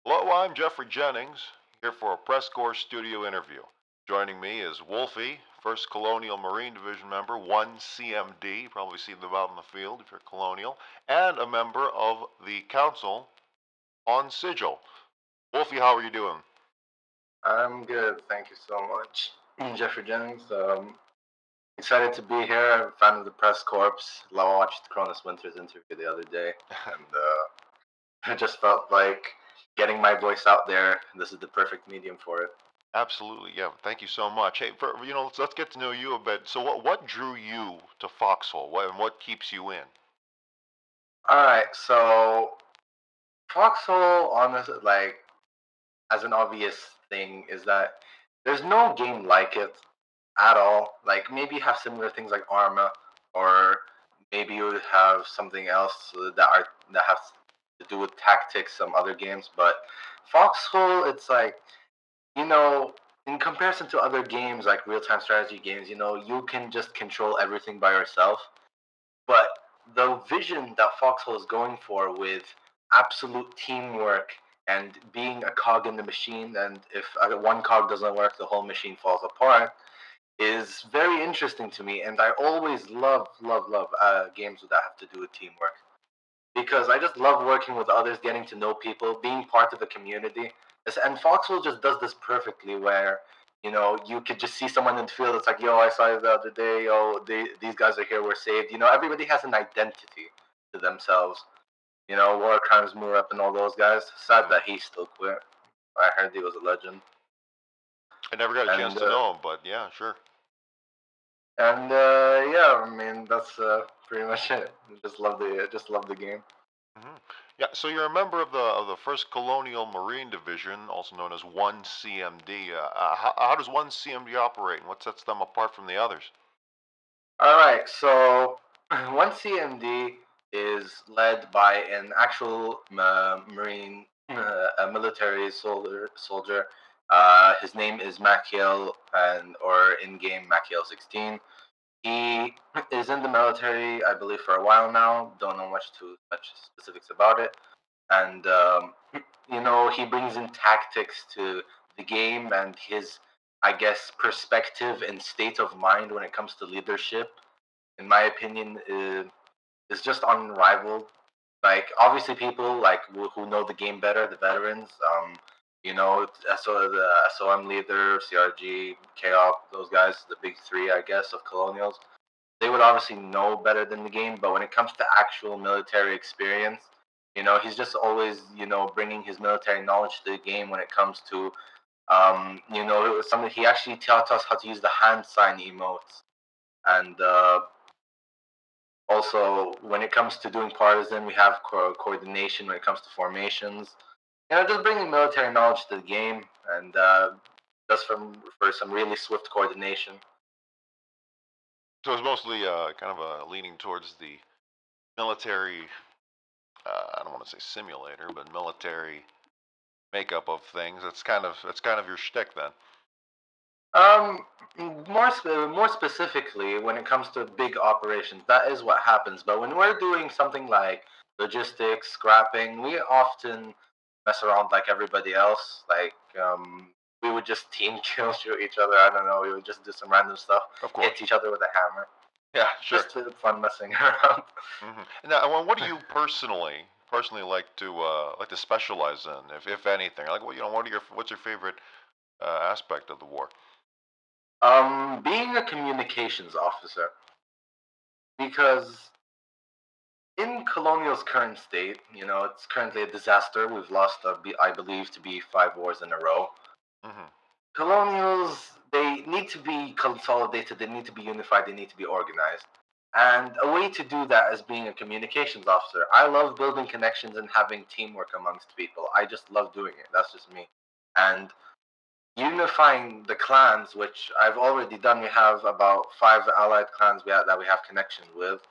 Hello, I'm Geoffrey Jennings, here for a PressCorps Studio Interview. Joining me is Wolfie, first Colonial Marine Division member, 1 CMD, probably seen them out in the field if you're Colonial, and a member of the Council on SIGIL. Wolfie, how are you doing? I'm good, thank you so much. Geoffrey Jennings. Excited to be here. I'm a fan of the Press Corps. I watched Cronus Winter's interview the other day, and I just felt like getting my voice out there. This is the perfect medium for it. Absolutely, yeah. Thank you so much. Hey, let's get to know you a bit. So, what drew you to Foxhole? What keeps you in? All right, so Foxhole, honestly, like as an obvious thing, is that there's no game like it at all. Like maybe you have similar things like Arma, or maybe you would have something else that has to do with tactics, some other games. But Foxhole, it's like you know, in comparison to other games like real-time strategy games, you can just control everything by yourself. But the vision that Foxhole is going for with absolute teamwork and being a cog in the machine, and if one cog doesn't work, the whole machine falls apart, is very interesting to me. And I always love games that have to do with teamwork because I just love working with others, getting to know people, being part of a community. And Foxhole just does this perfectly, where you could just see someone in the field. It's like, yo, I saw you the other day. Yo, these guys are here. We're saved. Everybody has an identity to themselves. War Crimes, Murap, and all those guys. Sad Hmm. that he still quit. I heard he was a legend. I never got a chance And to know him, but yeah, sure. yeah, I mean that's pretty much it. Just love the game. Hmm. Yeah, so you're a member of the first Colonial Marine Division, also known as 1 CMD. How does 1 CMD operate, and what sets them apart from the others? All right, so one CMD is led by an actual Marine, a military soldier. His name is Maciel, and or in game Maciel 16. He is in the military, I believe, for a while now. Don't know much specifics about it, and he brings in tactics to the game and his, I guess, perspective and state of mind when it comes to leadership. In my opinion, is just unrivaled. Like obviously, people like who know the game better, the veterans. The SOM leader, CRG, KOP, those guys, the big three, I guess, of Colonials. They would obviously know better than the game, but when it comes to actual military experience, he's just always, bringing his military knowledge to the game when it comes to, something he actually taught us how to use the hand sign emotes. And also, when it comes to doing partisan, we have coordination when it comes to formations. Just bringing military knowledge to the game and just for some really swift coordination. So it's mostly kind of leaning towards the military. I don't want to say simulator, but military makeup of things. That's kind of your shtick then. Um, more specifically, when it comes to big operations, that is what happens. But when we're doing something like logistics, scrapping, we often mess around like everybody else. Like we would just team kill, shoot each other. I don't know. We would just do some random stuff, Of hit course. each other with a hammer. Yeah, sure. Just fun messing around. Now, what do you personally like to specialize in, if anything? Like, what's your favorite aspect of the war? Being a communications officer, because in Colonial's current state, it's currently a disaster. We've lost, I believe, to be 5 wars in a row. Hmm. Colonials, they need to be consolidated, they need to be unified, they need to be organized. And a way to do that is being a communications officer. I love building connections and having teamwork amongst people. I just love doing it. That's just me. And unifying the clans, which I've already done. We have about 5 allied clans that we have connections with.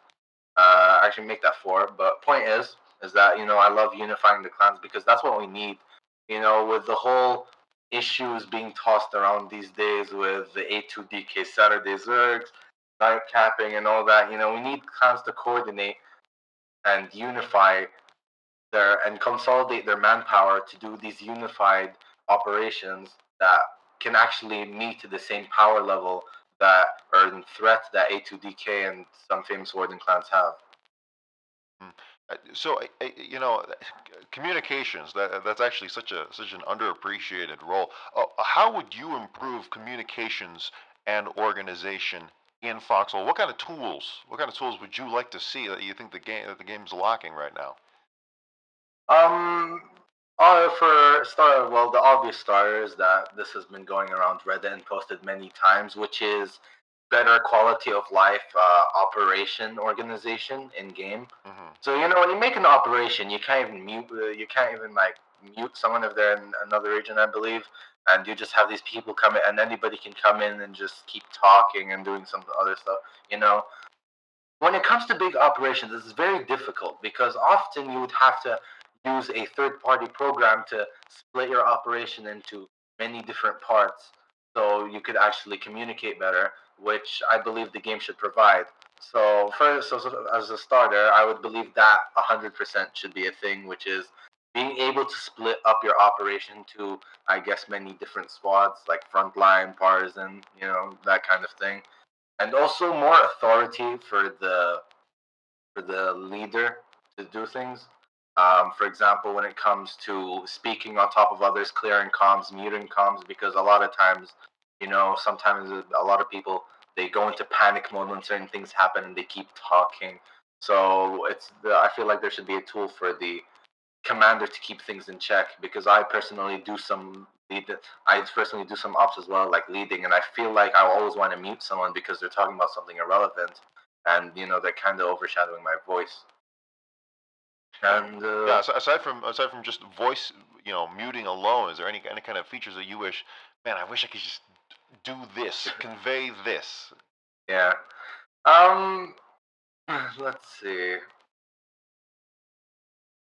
Actually, make that 4. But point is that I love unifying the clans because that's what we need. With the whole issues being tossed around these days with the A2DK Saturday Zergs, night capping, and all that. We need clans to coordinate and unify and consolidate their manpower to do these unified operations that can actually meet the same power level that or threat that A2DK and some famous warden clans have. Mm. So, communications, that's actually such an underappreciated role. How would you improve communications and organization in Foxhole? What kind of tools would you like to see that you think the game's lacking right now? Um, for start, well, the obvious starter is that this has been going around Reddit and posted many times, which is better quality of life operation organization in game. Hmm. So when you make an operation, you can't even mute. You can't even like mute someone if they're in another region, I believe. And you just have these people come in, and anybody can come in and just keep talking and doing some other stuff. You know, when it comes to big operations, this is very difficult because often you would have to use a third party program to split your operation into many different parts so you could actually communicate better, which I believe the game should provide. So, first, as a starter, I would believe that 100% should be a thing, which is being able to split up your operation to, I guess, many different squads like frontline, partisan, that kind of thing, and also more authority for the leader to do things. For example, when it comes to speaking on top of others, clearing comms, muting comms, because a lot of times, sometimes a lot of people they go into panic mode when certain things happen and they keep talking. So I feel like there should be a tool for the commander to keep things in check because I personally do some ops as well, like leading, and I feel like I always want to mute someone because they're talking about something irrelevant, and they're kind of overshadowing my voice. Yeah, And yeah. So aside from just voice, muting alone, is there any kind of features that you wish, man, I wish I could just do this, convey this? yeah, um, let's see.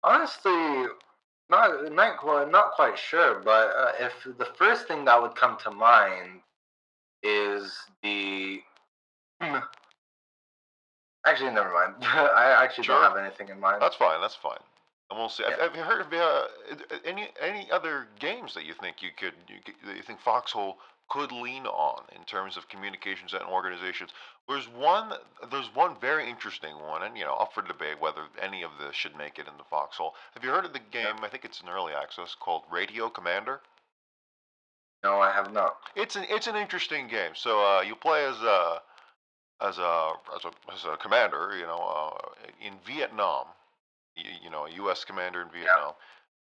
Honestly, not quite sure, but if the first thing that would come to mind is the actually, never mind. I actually don't Sure. have anything in mind. That's fine. That's fine. And we'll see. Yeah. Have you heard of any other games that that you think Foxhole could lean on in terms of communications and organizations? There's one there's one very interesting one, and up for debate whether any of this should make it in the Foxhole. Have you heard of the Yeah. game? I think it's in early access called Radio Commander. No, I have not. It's an interesting game. So you play as a commander, in Vietnam. A U.S. commander in Yeah. Vietnam,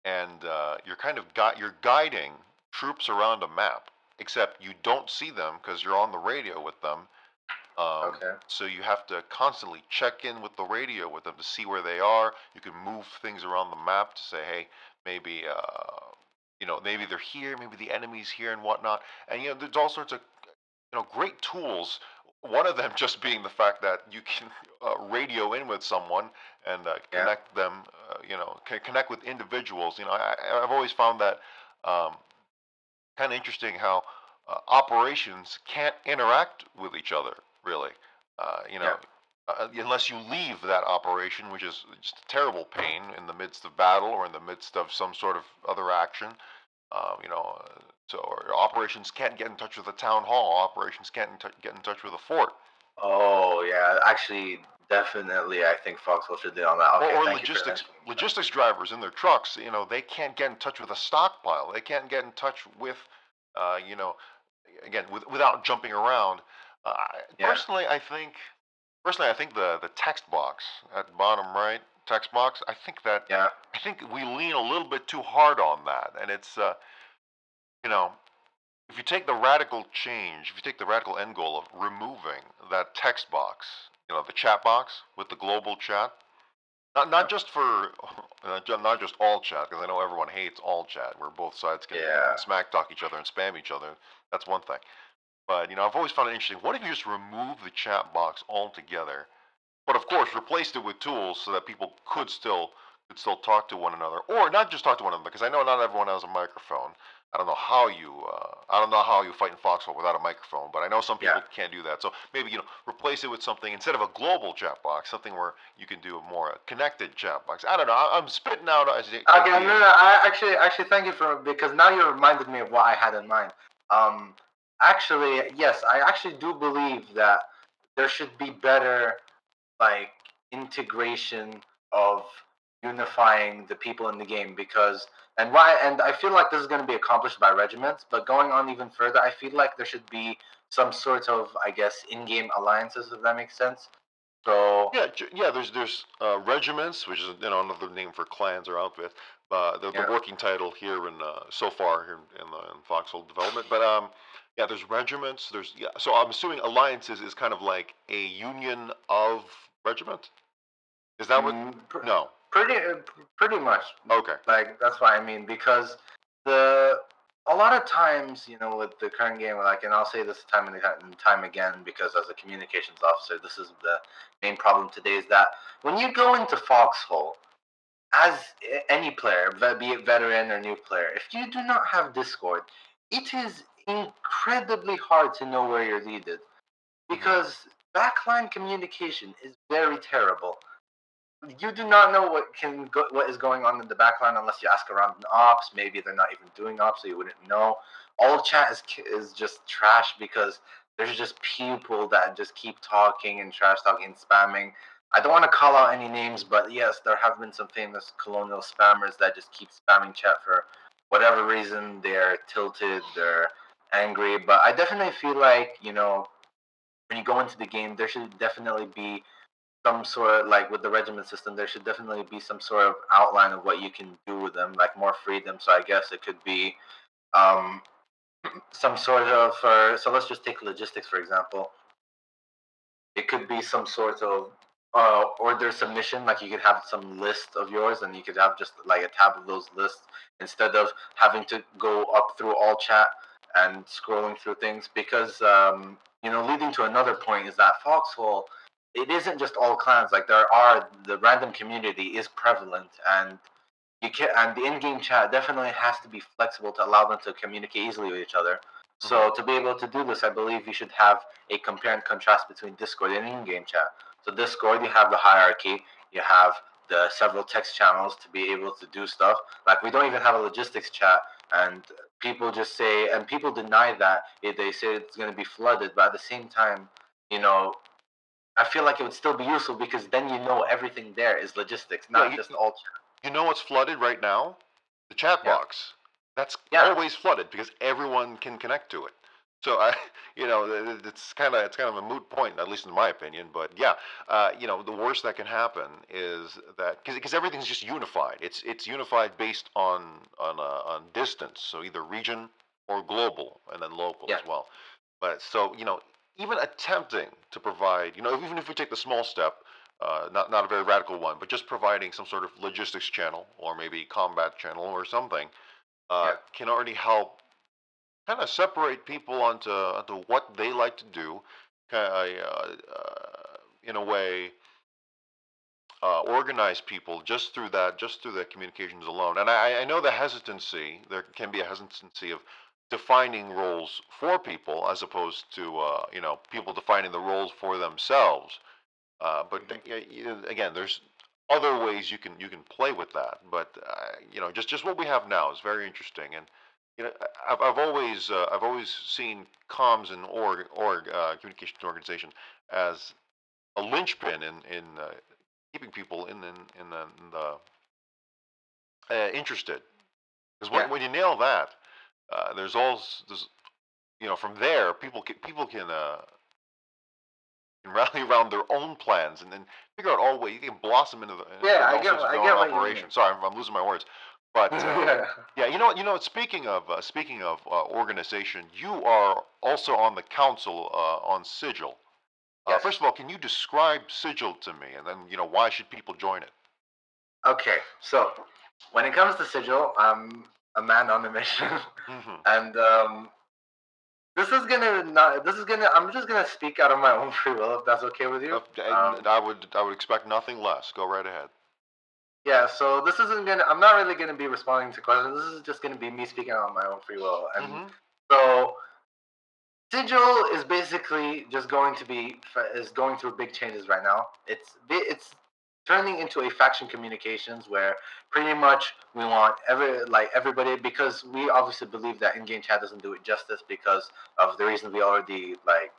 and you're guiding troops around a map. Except you don't see them because you're on the radio with them. Okay. So you have to constantly check in with the radio with them to see where they are. You can move things around the map to say, hey, maybe maybe they're here, maybe the enemy's here and whatnot. And there's all sorts of great tools. One of them just being the fact that you can radio in with someone and Yeah. connect them, can connect with individuals. I've always found that um, kind of interesting how operations can't interact with each other, really. Yeah. Unless you leave that operation, which is just a terrible pain in the midst of battle or in the midst of some sort of other action. Um, you know, uh, or operations can't get in touch with the town hall. Operations can't get in touch with the fort. Oh, yeah. Actually, definitely, I think Foxhole should do on that. Okay, Or thank you for mentioning that. logistics drivers in their trucks. They can't get in touch with a stockpile. They can't get in touch with, uh, you know, again without jumping around. Uh, I- Yeah. personally, I think personally I think the text box at the bottom right text box. Yeah. I think we lean a little bit too hard on that, and it's you know if you take the radical change, if you take the radical end goal of removing that text box, the chat box with the global chat, not Yeah. just for not just all chat, because I know everyone hates all chat, where both sides can Yeah. smack talk each other and spam each other. That's one thing. But I've always found it interesting. What if you just remove the chat box altogether? But of course, replaced it with tools so that people could still could still talk to one another, or not just talk to one another, because I know not everyone has a microphone. I don't know how you fight in Foxhole without a microphone, but I know some Yeah. people can't do that. So maybe replace it with something instead of a global chat box, something where you can do a more connected chat box. I don't know. I'm spitting out Okay, no, ideas. no, I actually thank you for, because now you reminded me of what I had in mind. Um, Actually, yes, I actually do believe that there should be better, like, integration of unifying the people in the game, because and I feel like this is going to be accomplished by regiments, but going on even further, I feel like there should be some sort of, I guess, in-game alliances, if that makes sense. So Yeah, yeah. There's regiments, which is another name for clans or outfits. The yeah. working title here in so far here in Foxhole development. But yeah, there's regiments. There's yeah. So I'm assuming alliances is kind of like a union of regiment. Is that what? Mm, No. pretty pretty much, Okay. like, that's what I mean, because the a lot of times, with the current game, like, and I'll say this time and time again, because as a communications officer, this is the main problem today, is that when you go into Foxhole as any player, be it veteran or new player, if you do not have Discord, it is incredibly hard to know where you're needed, Hmm. because backline communication is very terrible. You do not know what is going on in the background unless you ask around in ops. Maybe they're not even doing ops, so you wouldn't know. All chat is just trash, because there's just people that just keep talking and trash talking and spamming. I don't want to call out any names, but yes, there have been some famous Colonial spammers that just keep spamming chat for whatever reason. They're tilted, they're angry. But I definitely feel like, when you go into the game, there should definitely be some sort of, like, with the regiment system, there should definitely be some sort of outline of what you can do with them, like more freedom. So I guess it could be um, some sort of, so let's just take logistics for example. It could be some sort of order submission, like you could have some list of yours, and you could have just like a tab of those lists, instead of having to go up through all chat and scrolling through things, because leading to another point is that Foxhole, it isn't just all clans. Like, the random community is prevalent, and the in-game chat definitely has to be flexible to allow them to communicate easily with each other. Hmm. So to be able to do this, I believe you should have a compare and contrast between Discord and in-game chat. So Discord, you have the hierarchy, you have the several text channels to be able to do stuff. Like, we don't even have a logistics chat, and people deny that. They say it's going to be flooded, but at the same time, you know, I feel like it would still be useful, because then everything there is logistics, Yeah. not just all chat. You know what's flooded right now? The chat Yeah. box. That's Yeah. always flooded because everyone can connect to it. So it's kind of a moot point, at least in my opinion. But yeah, the worst that can happen is that because everything's just unified. It's unified based on distance. So either region or global, and then local Yeah. as well. But so even attempting to provide, even if we take the small step, not a very radical one, but just providing some sort of logistics channel or maybe combat channel or something, Yeah. can already help kind of separate people onto what they like to do, kind of, in a way, organize people just through the communications alone. And I know there can be a hesitancy of defining roles for people as opposed to people defining the roles for themselves. But Mhm. again, there's other ways you can play with that. But just what we have now is very interesting. And I've always seen comms and org communications organization as a linchpin in keeping people in the interested. Because Yeah. when you nail that, there's from there people can rally around their own plans and then figure out all ways you can blossom into Yeah. all sorts of I their own get what you mean. operations. Sorry, I'm losing my words, but Yeah. yeah, speaking of organization, you are also on the council on Sigil. Yes. First of all, can you describe Sigil to me, and then why should people join it? Okay. So when it comes to Sigil, I'm a man on a mission, Hmm. and this is gonna not. This is gonna. I'm just gonna speak out of my own free will, if that's okay with you. I would expect nothing less. Go right ahead. Yeah, so this isn't gonna. I'm not really gonna be responding to questions. This is just gonna be me speaking on my own free will. And Mm-hmm. so Sigil is basically just going to be is going through big changes right now. It's turning into a faction communications where pretty much we want everybody, because we obviously believe that in-game chat doesn't do it justice because of the reason we already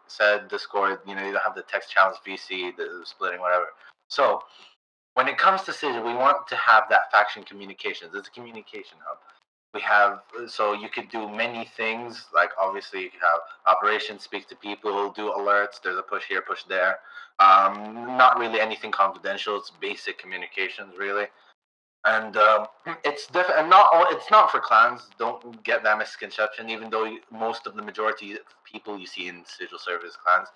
said. Discord, you don't have the text channels, VC, the splitting, whatever. So when it comes to Sigil, we want to have that faction communications. It's a communication hub. We have, so you could do many things. Like obviously, you could have operations, speak to people, do alerts. There's a push here, push there. Not really anything confidential. It's basic communications, really. And it's different. Not all. It's not for clans. Don't get that misconception. Even though most of the majority of people you see in Sigil service clans,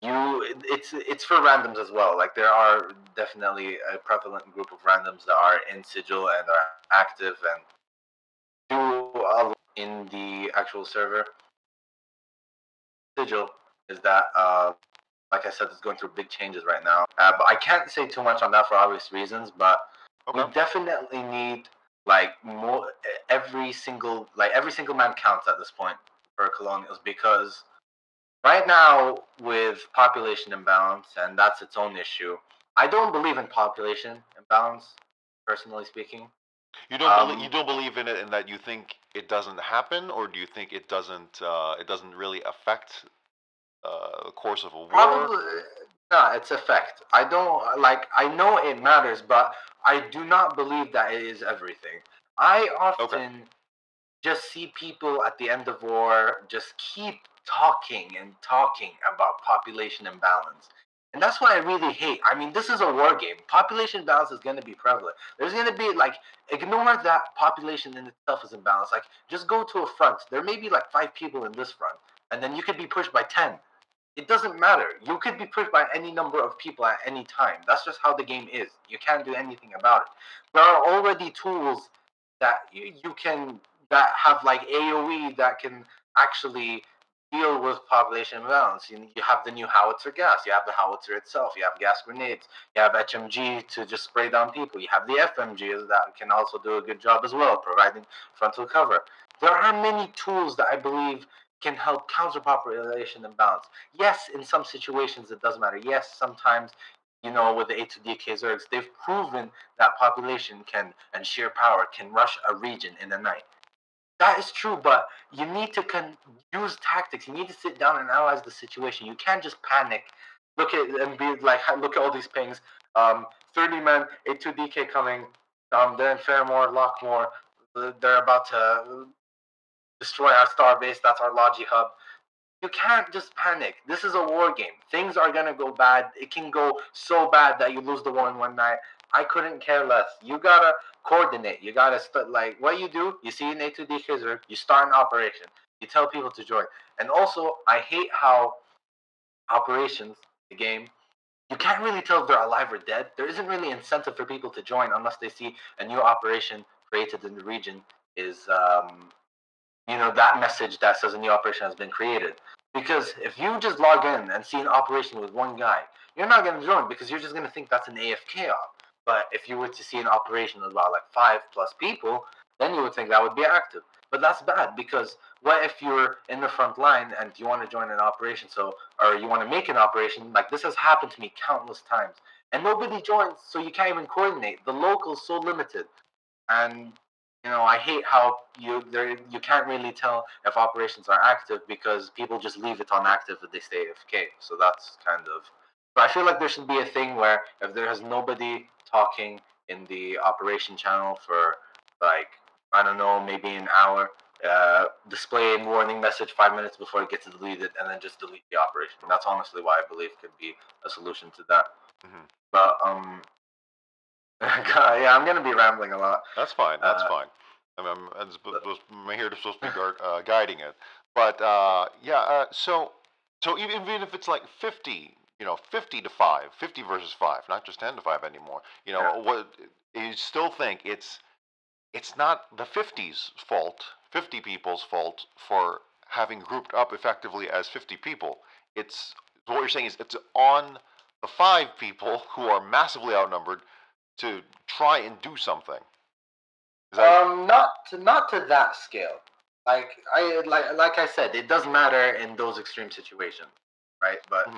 it's for randoms as well. Like there are definitely a prevalent group of randoms that are in Sigil and are active and do a lot in the actual server. Sigil is that like I said, it's going through big changes right now. But I can't say too much on that for obvious reasons. But we Okay. definitely need more every single man counts at this point for Colonials, because right now, with population imbalance, and that's its own issue. I don't believe in population imbalance, personally speaking. You Um, don't believe in it, in that you think it doesn't happen, or do you think it doesn't really affect the course of a war? Probably no, it's effect. I don't like. I know it matters, but I do not believe that it is everything. I Okay. often just see people at the end of war just keep talking and talking about population imbalance. And that's what I really hate. I mean, this is a war game. Population balance is going to be prevalent. There's going to be ignore that population in itself is imbalanced. Like, just go to a front. There may be like 5 people in this front, and then you could be pushed by 10. It doesn't matter. You could be pushed by any number of people at any time. That's just how the game is. You can't do anything about it. There are already tools that you can that have like AOE that can actually deal with population imbalance. You have the new howitzer gas. You have the howitzer itself. You have gas grenades. You have HMG to just spray down people. You have the FMG that can also do a good job as well, providing frontal cover. There are many tools that I believe can help counter population imbalance. Yes, in some situations it does matter. Yes, sometimes with the A2DK Zergs, they've proven that population can and sheer power can rush a region in a night. That is true, but you need to use tactics. You need to sit down and analyze the situation. You can't just panic, look at and be like, look at all these pings. 30 men, A2DK coming. They're in Fairmore, Lockmore. They're about to destroy our star base. That's our Logi hub. You can't just panic. This is a war game. Things are gonna go bad. It can go so bad that you lose the war in one night. I couldn't care less. You gotta coordinate. You gotta what you do. You see an A2D Kizzer, you start an operation. You tell people to join. And also, I hate how operations, the game, you can't really tell if they're alive or dead. There isn't really incentive for people to join unless they see a new operation created in the region is that message that says a new operation has been created. Because if you just log in and see an operation with one guy, you're not going to join because you're just going to think that's an AFK op. But if you were to see an operation with about 5+ people, then you would think that would be active. But that's bad, because what if you're in the front line and you want to join an operation, or you want to make an operation? Like, this has happened to me countless times, and nobody joins, so you can't even coordinate. The local's so limited, and I hate how you can't really tell if operations are active because people just leave it on active if they stay AFK. So that's kind of. But I feel like there should be a thing where if there is nobody talking in the operation channel for like I don't know, maybe an hour, display a warning message 5 minutes before it gets deleted, and then just delete the operation. That's honestly why I believe could be a solution to that. Hmm. But yeah, I'm gonna be rambling a lot. That's fine. That's Uh, fine. I'm here to supposed to be guiding it, but yeah. So even if it's like 50, 50 to 5, 50 versus 5, not just 10 to 5 anymore. yeah. What you still think it's not the 50's fault, 50 people's fault for having grouped up effectively as 50 people. It's what you're saying is it's on the 5 people who are massively outnumbered to try and do something? Is that Not to that scale. Like I said, it does matter in those extreme situations, right? But mhm.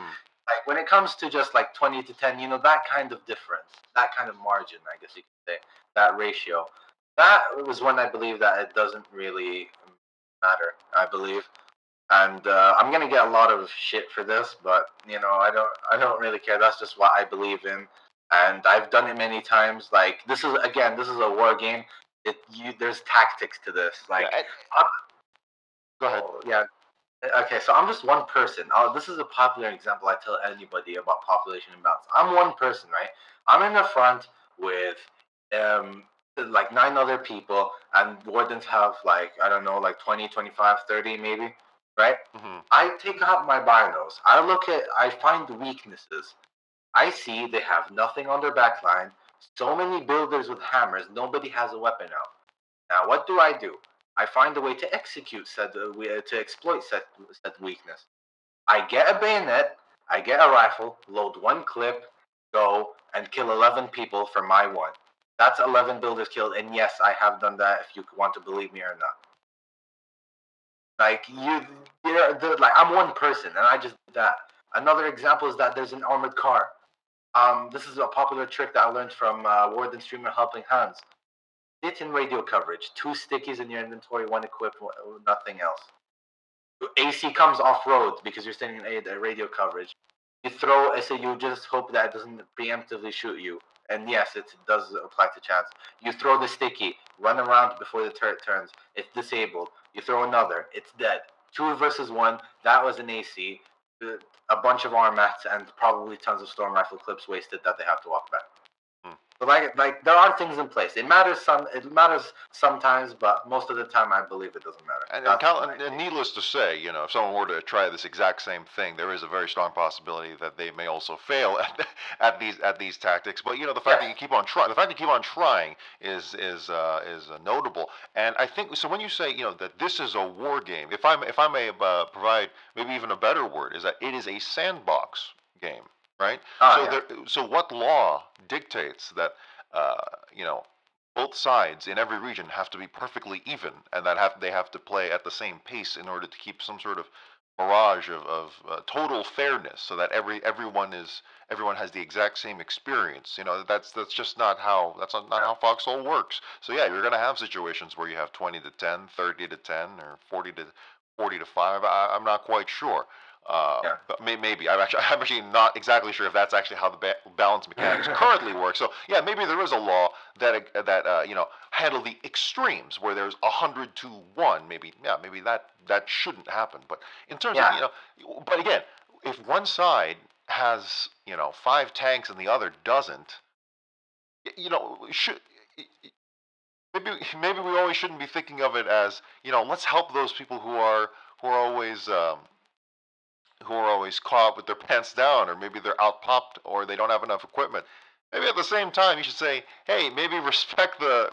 like when it comes to just like 20 to 10, that kind of difference, that kind of margin, I guess you could say, that ratio, that was when I believe that it doesn't really matter. I believe, and I'm gonna get a lot of shit for this, but I don't really care. That's just what I believe in, and I've done it many times. Like this is a war game. There's tactics to this. Yeah. Like, I'm, Go ahead. yeah. Okay, so I'm just one person. This is a popular example I tell anybody about population imbalance. I'm one person, right? I'm in the front with um like 9 other people, and wardens have like, I don't know, like 20, 25, 30 maybe, right? Hmm. I take out my binos. I find weaknesses. I see they have nothing on their back line. So many builders with hammers, nobody has a weapon out. Now, what do? I find a way to execute to exploit said weakness. I get a bayonet, I get a rifle, load one clip, go and kill 11 people for my one. That's 11 builders killed, and yes, I have done that. If you want to believe me or not, like like I'm one person, and I just did that. Another example is that there's an armored car. This is a popular trick that I learned from Warden Streamer Helping Hands. Sit in radio coverage. 2 stickies in your inventory, 1 equipped, nothing else. AC comes off road because you're sending a radio coverage. You throw you just hope that it doesn't preemptively shoot you. And yes, it does apply to chance. You throw the sticky, run around before the turret turns. It's disabled. You throw another, it's dead. 2 versus 1. That was an AC. A bunch of arm mats and probably tons of storm rifle clips wasted that they have to walk back. But like there are things in place. It matters sometimes, but most of the time I believe it doesn't matter. And needless to say, if someone were to try this exact same thing, there is a very strong possibility that they may also fail at these tactics. But the fact that you keep on trying, is notable. And I think so. When you say that this is a war game, if I may provide maybe even a better word, is that it is a sandbox game, right? So what law dictates that uh, you know both sides in every region have to be perfectly even, and they have to play at the same pace in order to keep some sort of mirage of total fairness, so that everyone has the exact same experience. That's just not how Foxhole works. So yeah, you're gonna have situations where you have 20 to 10, 30 to 10, or 40 to 5. I'm not quite sure. But maybe I'm actually not exactly sure if that's actually how the balance mechanics currently work. So yeah, maybe there is a law that handle the extremes where there's 100 to 1. Maybe that shouldn't happen. But in terms of but again, if one side has 5 tanks and the other doesn't, should maybe we always shouldn't be thinking of it as let's help those people who are always caught with their pants down, or maybe they're out popped, or they don't have enough equipment. Maybe at the same time you should say, hey, maybe respect the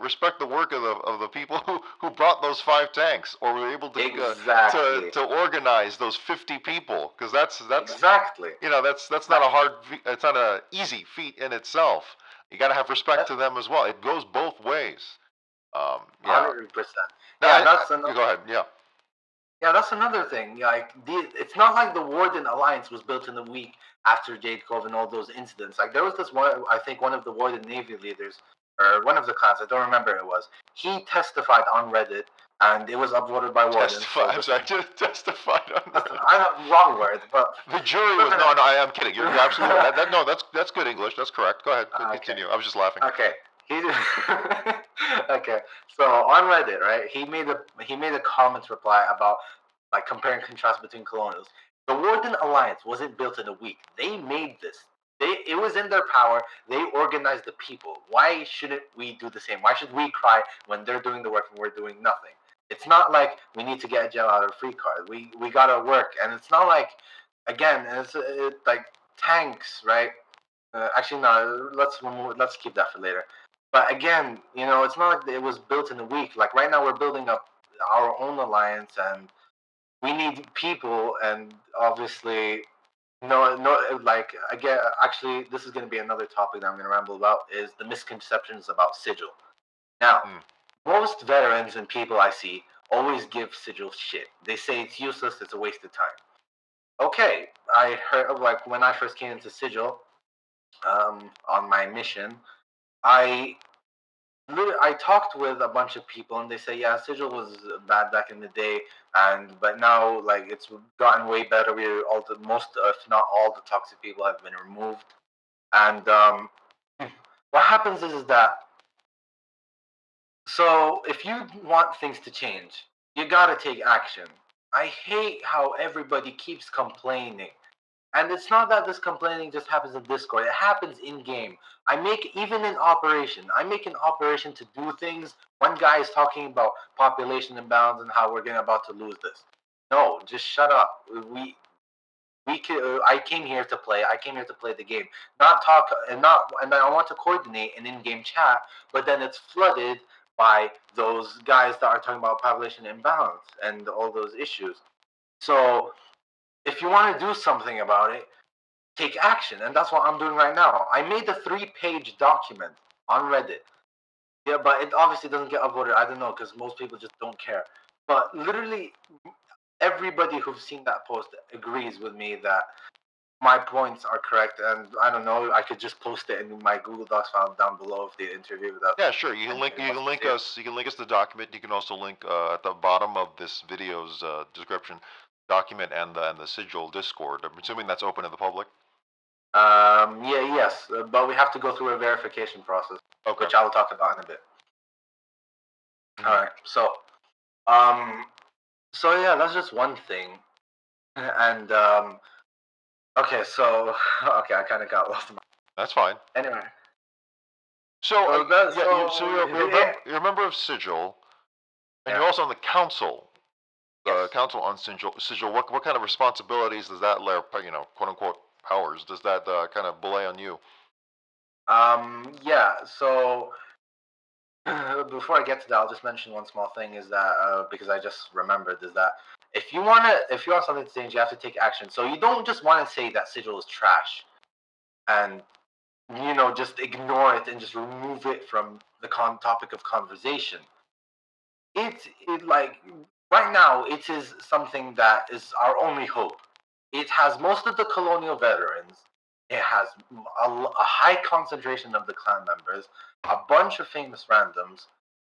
work of the people who brought those 5 tanks, or were able to to organize those 50 people, because that's exactly that's not a hard, it's not a easy feat in itself. You got to have respect to them as well. It goes both ways. 100%. Go ahead. Yeah. Yeah, that's another thing. Like it's not like the Warden Alliance was built in a week after Jade Cove and all those incidents. Like there was this one, I think one of the Warden Navy leaders, or one of the clans, I don't remember it was. He testified on Reddit, and it was upvoted by Warden. I'm sorry, just testified on Reddit. I have wrong word, but the jury was no. I'm kidding. You're absolutely right. No, that's good English. That's correct. Go ahead. Continue. I was just laughing. Okay. Okay. So on Reddit, right? He made a comment reply about like compare and contrast between Colonials. The Warden Alliance wasn't built in a week. They made this. It was in their power. They organized the people. Why shouldn't we do the same? Why should we cry when they're doing the work and we're doing nothing? It's not like we need to get a jail out of free card. We gotta work, and it's not like, again, it's like tanks, right? Actually, no. Let's keep that for later. But again, it's not like it was built in a week. Like right now, we're building up our own alliance, and we need people, and obviously, No, like I get. Actually, this is going to be another topic that I'm going to ramble about. Is the misconceptions about sigil. Now, Mm. most veterans and people I see always give sigil shit. They say it's useless. It's a waste of time. Okay, I heard like when I first came into sigil, on my mission, I I talked with a bunch of people and they say, yeah, Sigil was bad back in the day, but now like it's gotten way better. We all the most, if not all, the toxic people have been removed. And what happens is that so if you want things to change, you gotta take action. I hate how everybody keeps complaining. And it's not that this complaining just happens in Discord. It happens in game. Even in operation. I make an operation to do things. One guy is talking about population imbalance and how we're about to lose this. No, just shut up. I came here to play. I came here to play the game, not talk and not. And I want to coordinate an in-game chat, but then it's flooded by those guys that are talking about population imbalance and all those issues. So if you want to do something about it, take action. And that's what I'm doing right now. I made a 3-page document on Reddit. Yeah, but it obviously doesn't get upvoted. I don't know, because most people just don't care. But literally, everybody who's seen that post agrees with me that my points are correct. And I don't know, I could just post it in my Google Docs file down below of the interview. Yeah, sure. You can link. You can link us. You can link us the document. You can also link at the bottom of this video's description, document and the sigil Discord. I'm assuming that's open to the public. Yes, but we have to go through a verification process, Okay. which I will talk about in a bit. Mhm. All right. Um, so yeah, that's just one thing. And okay, so okay, I kind of got lost. That's fine. Anyway, So so that's yeah, yeah. you're a member of Sigil, and Yeah. you're also on the council. The Yes. council on Sigil. What kind of responsibilities does that layer, quote unquote powers, does that kind of belay on you? Yeah. So before I get to that, I'll just mention one small thing. Is that because I just remembered is that if you want something to change, you have to take action. So you don't just want to say that Sigil is trash and just ignore it and just remove it from the topic of conversation. It like right now it is something that is our only hope. It has most of the colonial veterans. It has a high concentration of the clan members, a bunch of famous randoms,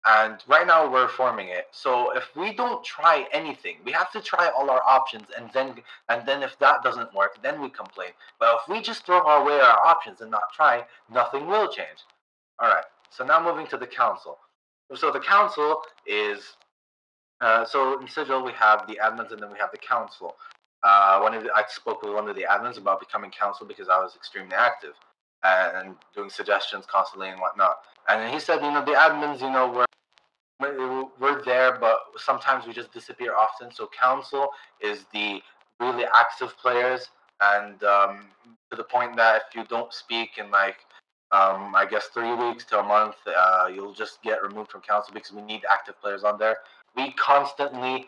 and right now we're forming it. So if we don't try anything, we have to try all our options, and then if that doesn't work, then we complain. But if we just throw away our options and not try, nothing will change. All right. So now moving to the council. So the council is so in Sigil we have the admins and then we have the council. I spoke with one of the admins about becoming council because I was extremely active and doing suggestions constantly and whatnot. And he said, the admins, we're there, but sometimes we just disappear often. So council is the really active players, and to the point that if you don't speak in like I guess 3 weeks to a month, you'll just get removed from council because we need active players on there. We constantly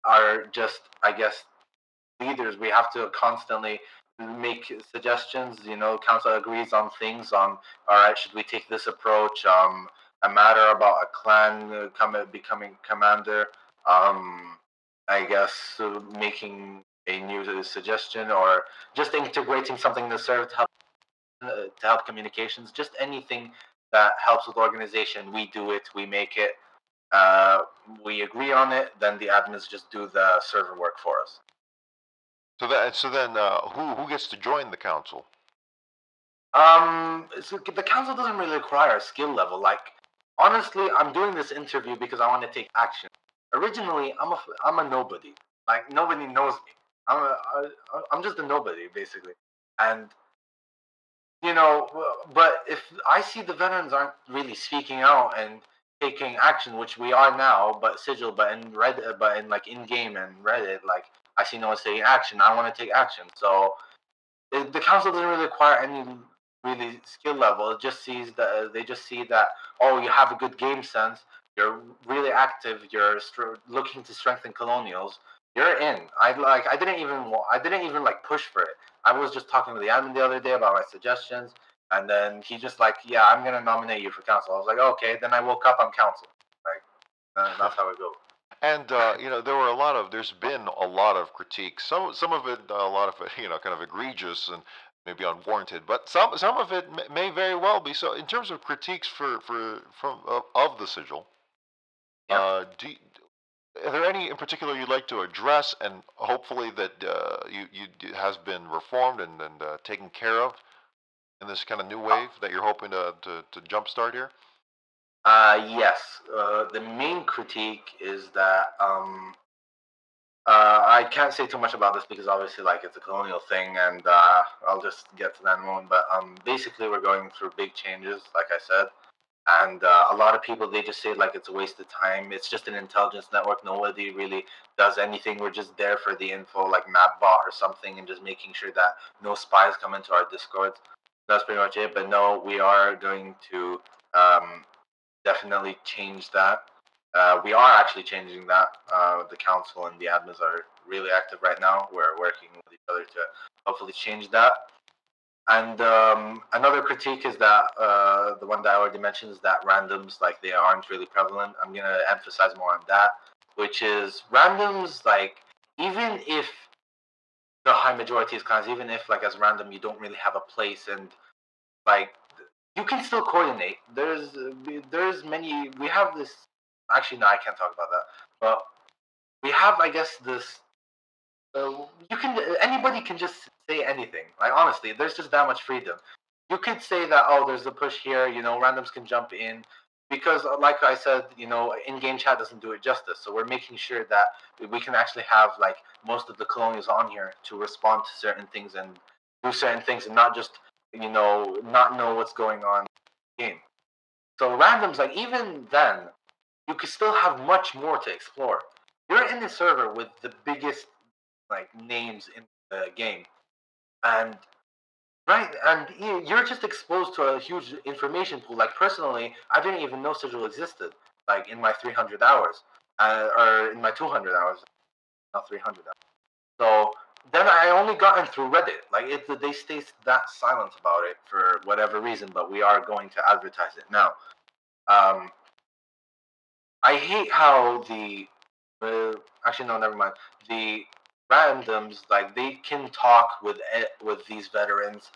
are just, I guess, leaders. We have to constantly make suggestions. Council agrees on things. On all right, should we take this approach? A matter about a clan becoming commander. I guess making a new suggestion or just integrating something to serve to help communications. Just anything that helps with organization. We do it. We make it. Uh, we agree on it. Then the admins just do the server work for us. So then, who gets to join the council? So the council doesn't really require a skill level. Like, honestly, I'm doing this interview because I want to take action. Originally, I'm a nobody. Like, nobody knows me. I'm just a nobody basically. And but if I see the veterans aren't really speaking out and taking action, which we are now, but Sigil, but in Reddit, but in like in game and Reddit, like I see no one taking action. I want to take action. So the council doesn't really require any really skill level. It just sees that they just see that, oh, you have a good game sense. You're really active. You're looking to strengthen colonials. You're in. I didn't even like push for it. I was just talking to the admin the other day about my suggestions, and then he just like, yeah, I'm gonna nominate you for council. I was like, okay. Then I woke up on council. Like, that's how it goes. And there's been a lot of critiques. Some of it, a lot of it, kind of egregious and maybe unwarranted. But some of it may very well be so. In terms of critiques for from of the sigil, Yeah. do are there any in particular you'd like to address, and hopefully that you has been reformed and taken care of in this kind of new wave that you're hoping to jumpstart here? Yes. The main critique is that I can't say too much about this because obviously, like, it's a colonial thing, and I'll just get to that in a moment. But basically, we're going through big changes, like I said, and a lot of people they just say like it's a waste of time. It's just an intelligence network. Nobody really does anything. We're just there for the info, like MapBot or something, and just making sure that no spies come into our Discords. That's pretty much it. But no, we are going to um, definitely change that. We are actually changing that. The council and the admins are really active right now. We're working with each other to hopefully change that. And another critique is that the one that I already mentioned is that randoms like they aren't really prevalent. I'm gonna emphasize more on that, which is randoms like even if the high majority is clans, even if like as random you don't really have a place and like you can still coordinate. There's many. We have this. Actually, no, I can't talk about that. But we have, I guess, this. You can anybody can just say anything. Like honestly, there's just that much freedom. You could say that there's a push here. Randoms can jump in because, like I said, in-game chat doesn't do it justice. So we're making sure that we can actually have like most of the colonials on here to respond to certain things and do certain things, and not just not know what's going on in the game. So randoms, like even then, you could still have much more to explore. You're in the server with the biggest like names in the game, and right, and you're just exposed to a huge information pool. Like personally, I didn't even know Sigil existed. Like in my 300 hours, or in my 200 hours, not 300 hours. So then I only gotten through Reddit. Like they stay that silent about it for whatever reason, but we are going to advertise it now. Um, I hate how uh, actually no, never mind. The randoms like they can talk with these veterans.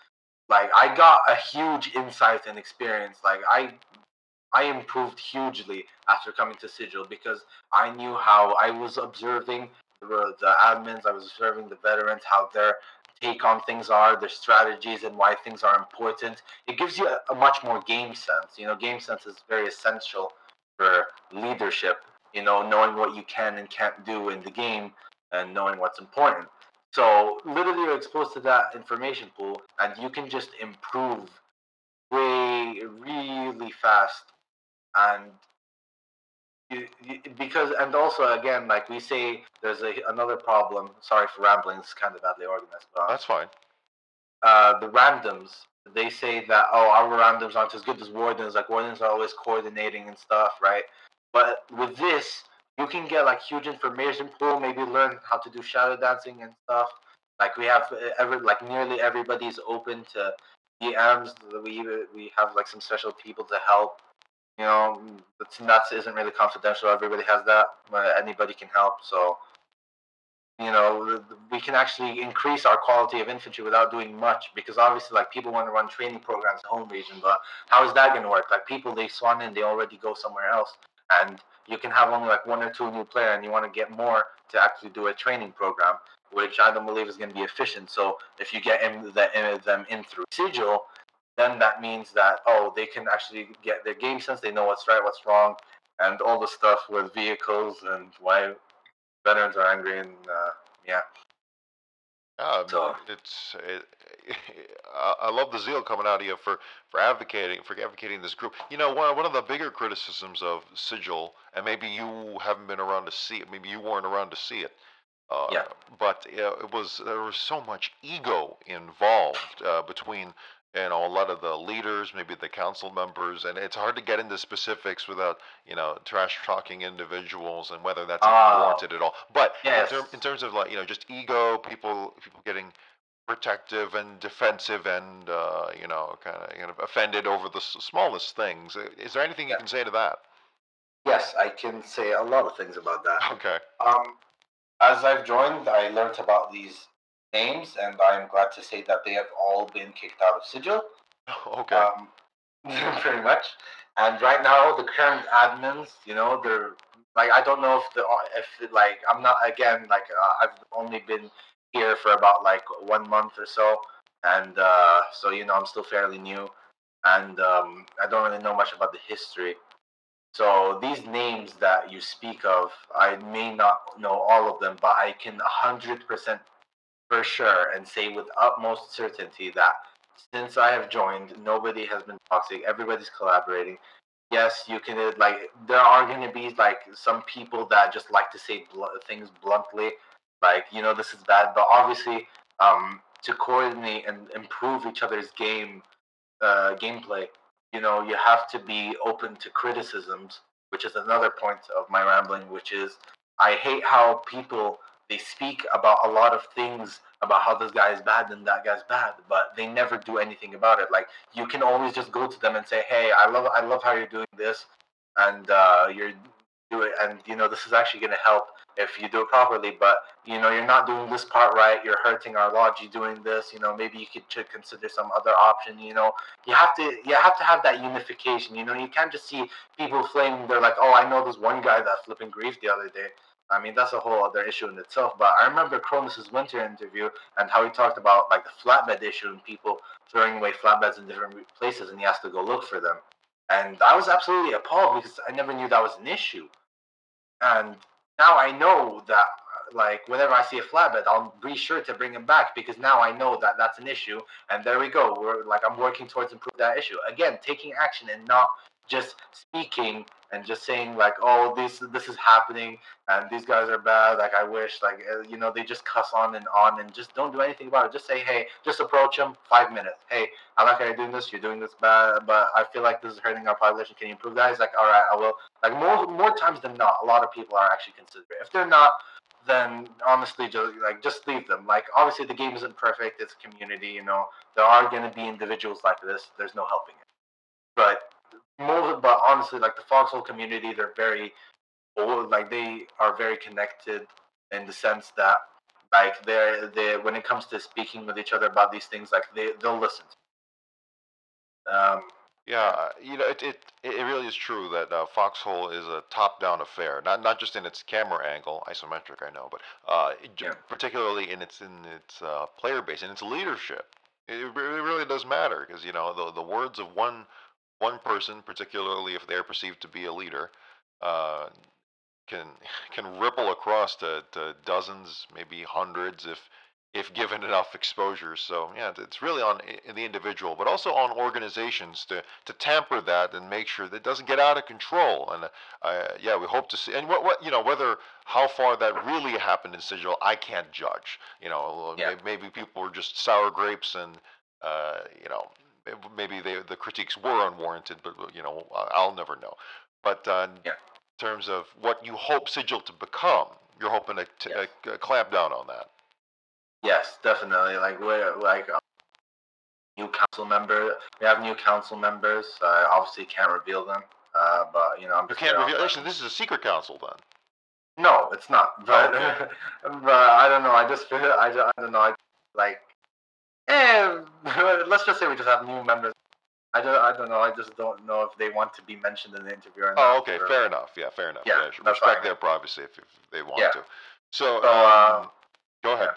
Like I got a huge insight and experience. Like I improved hugely after coming to Sigil because I knew how I was observing the admins, I was observing the veterans, how their take on things are, their strategies, and why things are important. It gives you a much more game sense. Game sense is very essential for leadership. Knowing what you can and can't do in the game and knowing what's important. So literally, you're exposed to that information pool, and you can just improve way really fast and because and also again like we say there's another problem. Sorry for rambling, it's kind of badly organized, but That's fine. the randoms, they say that our randoms aren't as good as wardens. Like wardens are always coordinating and stuff, right? But with this you can get like huge information pool, maybe learn how to do shadow dancing and stuff. Like we have nearly everybody's open to DMs. We have like some special people to help. That's nuts isn't really confidential. Everybody has that. Anybody can help. So we can actually increase our quality of infantry without doing much because obviously like people want to run training programs in home region, but how is that going to work? Like people they swan in, they already go somewhere else, and you can have only like one or two new player, and you want to get more to actually do a training program, which I don't believe is going to be efficient. So if you get them in through Sigil, then that means that they can actually get their game sense. They know what's right, what's wrong, and all the stuff with vehicles and why veterans are angry and yeah. So I love the zeal coming out of you for advocating this group. One of the bigger criticisms of Sigil, and maybe you haven't been around to see it, maybe you weren't around to see it, yeah, but there was so much ego involved between a lot of the leaders, maybe the council members, and it's hard to get into specifics without, trash talking individuals and whether that's even Ah, warranted at all. But yes, in terms of like, just ego, people getting protective and defensive and kind of offended over the smallest things. Is there anything you yeah, can say to that? yes, I can say a lot of things about that. Okay. Um, as I've joined, I learned about these names, and I'm glad to say that they have all been kicked out of Sigil. Okay. Um, pretty much. And right now, the current admins, they're like, I don't know if like I'm not again like I've only been here for about like 1 month or so, and so I'm still fairly new, and I don't really know much about the history. So these names that you speak of, I may not know all of them, but I can 100% for sure and say with utmost certainty that since I have joined, nobody has been toxic. Everybody's collaborating. Yes, you can like there are going to be like some people that just like to say things bluntly, like this is bad. But obviously, to coordinate and improve each other's gameplay, you have to be open to criticisms, which is another point of my rambling, which is I hate how people they speak about a lot of things about how this guy is bad and that guy's bad, but they never do anything about it. Like you can always just go to them and say, "Hey, I love how you're doing this, and you're do it, and this is actually going to help if you do it properly. But you're not doing this part right. You're hurting our lodge. Doing this, maybe you should consider some other option. You have to have that unification. You can't just see people flaming. They're like, oh, I know this one guy that flipping grief the other day. I mean, that's a whole other issue in itself. But I remember Cronus's winter interview and how he talked about like the flatbed issue and people throwing away flatbeds in different places, and he has to go look for them. And I was absolutely appalled because I never knew that was an issue. And now I know that, like, whenever I see a flatbed, I'll be sure to bring him back because now I know that that's an issue. And there we go. I'm working towards improve that issue again, taking action and not just speaking and just saying like, oh, this is happening and these guys are bad. Like I wish, like they just cuss on and just don't do anything about it. Just say, hey, just approach them. 5 minutes. Hey, I like how you're doing this. You're doing this bad, but I feel like this is hurting our population. Can you improve that? He's like, all right, I will. Like more times than not, a lot of people are actually considerate. If they're not, then honestly, just leave them. Like obviously, the game isn't perfect. It's a community. There are going to be individuals like this. There's no helping it. But honestly, like the Foxhole community, they're very old. Like they are very connected in the sense that like they when it comes to speaking with each other about these things, like they'll listen. Yeah, Yeah, it really is true that Foxhole is a top-down affair, not just in its camera angle, isometric, I know, but yeah, particularly in its player base and its leadership. It really does matter because the words of one person, particularly if they're perceived to be a leader, uh, can can ripple across to dozens, maybe hundreds, if given enough exposure. So yeah, it's really on the individual, but also on organizations to tamper that and make sure that it doesn't get out of control. And yeah, we hope to see. And what whether how far that really happened in Sigil, I can't judge. yeah, Maybe people were just sour grapes, and uh, you know. Maybe the critiques were unwarranted, but I'll never know. But yeah, terms of what you hope Sigil to become. You're hoping to yes, clamp down on that. yes, definitely. Like we're like new council member. We have new council members. I obviously can't reveal them, but I'm You just can't there on reveal. Actually, them. this is a secret council then. No, it's not. Oh, But okay. but I don't know. I just feel I don't know. Like eh, let's just say we just have new members. I don't know. I just don't know if they want to be mentioned in the interview or Oh, not. okay. For Fair enough. Yeah, fair enough. yeah, Yeah, that's what I respect mean. their privacy if they want Yeah. to. So, So go ahead.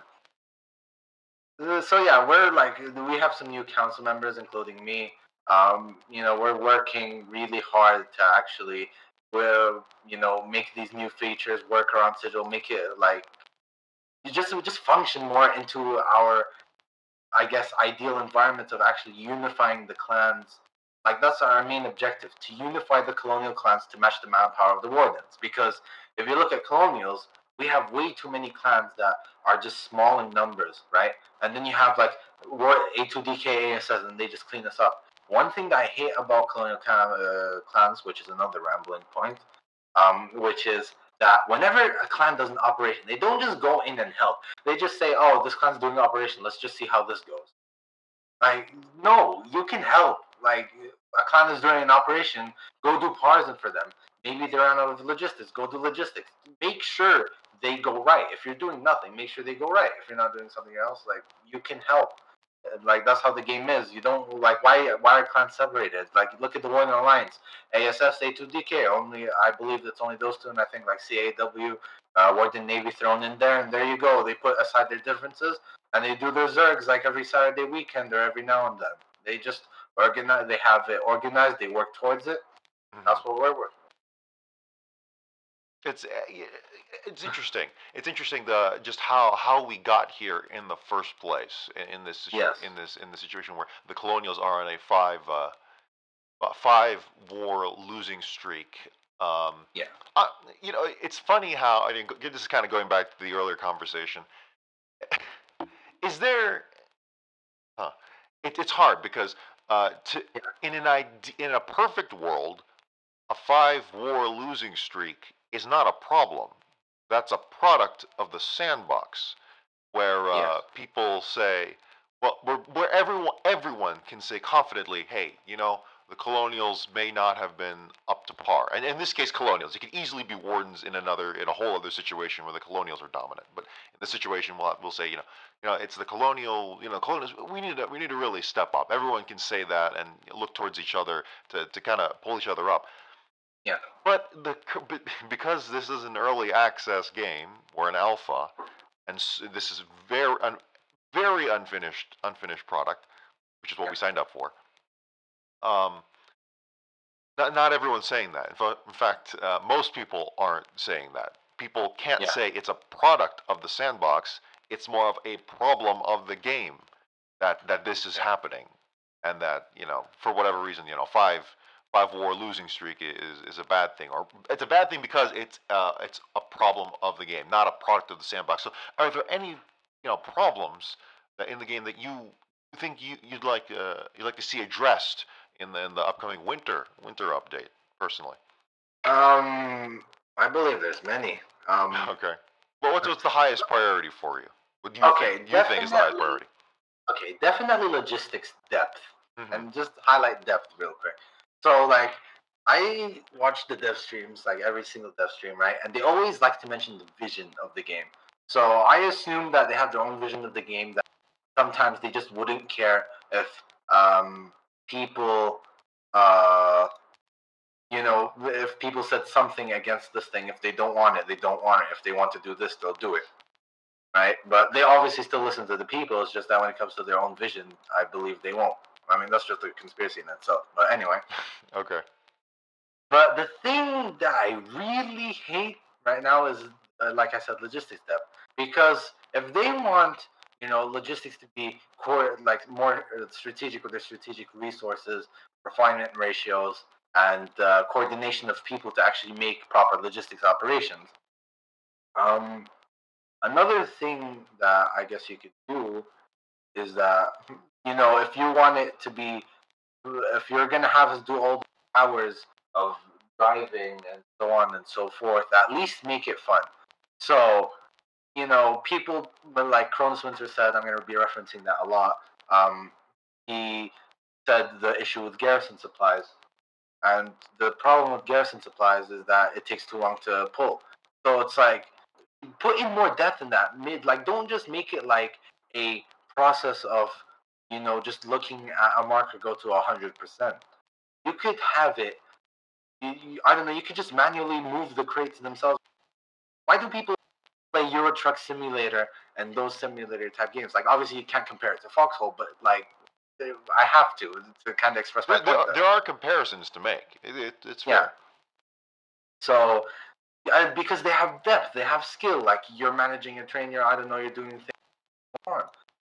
yeah. So yeah, we're like we have some new council members, including me. We're working really hard to actually, will make these new features work around Sigil, make it like you just function more into our, I guess, ideal environment of actually unifying the clans. Like that's our main objective: to unify the colonial clans to match the manpower of the wardens. Because if you look at colonials, we have way too many clans that are just small in numbers, right? And then you have like A2DK, ASS, and they just clean us up. One thing that I hate about Colonial clans, which is another rambling point, which is that whenever a clan does an operation, they don't just go in and help. They just say, "Oh, this clan's doing an operation. Let's just see how this goes." Like, no, you can help. Like, a clan is doing an operation, go do partisan for them. Maybe they ran out of logistics, go do logistics. Make sure they go right. If you're doing nothing, make sure they go right. If you're not doing something else, like, you can help. Like, that's how the game is. You don't, like, why are clans separated? Like, look at the Warring Alliance. ASS, A2DK, only, I believe it's only those two, and I think, like, CAW, Warden Navy thrown in there, and there you go. They put aside their differences, and they do their zergs like every Saturday weekend or every now and then. They just organize. They have it organized. They work towards it. That's what we're working. It's interesting. It's interesting the just how we got here in the first place in this Yes. in the situation where the Colonials are on a five war losing streak. Yeah. You know, it's funny how I mean this is kind of going back to the earlier conversation. Is there? Huh? It's hard because in in a perfect world, a five war losing streak is not a problem. That's a product of the sandbox, where Yes. people say, well, where everyone can say confidently, hey, you know, the Colonials may not have been up to par. And in this case, Colonials. It could easily be Wardens in a whole other situation where the Colonials are dominant. But in this situation, we'll say, it's the Colonial, Colonials. We need to really step up. Everyone can say that and look towards each other to kind of pull each other up. Yeah. But because this is an early access game or an alpha, and this is very unfinished product, which is what we signed up for. Not everyone's saying that. In fact, most people aren't saying that. People can't say it's a product of the sandbox. It's more of a problem of the game that this is happening, and that for whatever reason, five war losing streak is a bad thing, or it's a bad thing because it's a problem of the game, not a product of the sandbox. So, are there any problems in the game that you think you'd like to see addressed in the upcoming winter update? Personally, I believe there's many. okay. Well, what's the highest priority for you? What do you think is the highest priority? Okay, definitely logistics depth, Mhm. and just highlight depth real quick. So, like, I watch the dev streams, like every single dev stream, right? And they always like to mention the vision of the game. So I assume that they have their own vision of the game. That sometimes they just wouldn't care if people, if people said something against this thing. If they don't want it, they don't want it. If they want to do this, they'll do it. Right? But they obviously still listen to the people. It's just that when it comes to their own vision, I believe they won't. I mean, that's just a conspiracy in itself. But anyway. Okay. But the thing that I really hate right now is, like I said, logistics depth. Because if they want, logistics to be like more strategic with their strategic resources, refinement ratios, and coordination of people to actually make proper logistics operations. Another thing that I guess you could do is that, if you want it to be, if you're going to have us do all the hours of driving and so on and so forth, at least make it fun. So, people, like Cronus Winter said, I'm going to be referencing that a lot. He said the issue with garrison supplies. And the problem with garrison supplies is that it takes too long to pull. So it's like, put in more depth in that. Like, don't just make it like a process of, just looking at a marker go to 100%. You could have it. I don't know. You could just manually move the crates themselves. Why do people play Euro Truck Simulator and those simulator type games? Like, obviously you can't compare it to Foxhole, but like, I have to kind of express my point. There are comparisons to make. It's fair. Yeah. So because they have depth, they have skill. Like, you're managing a train, I don't know, you're doing things on.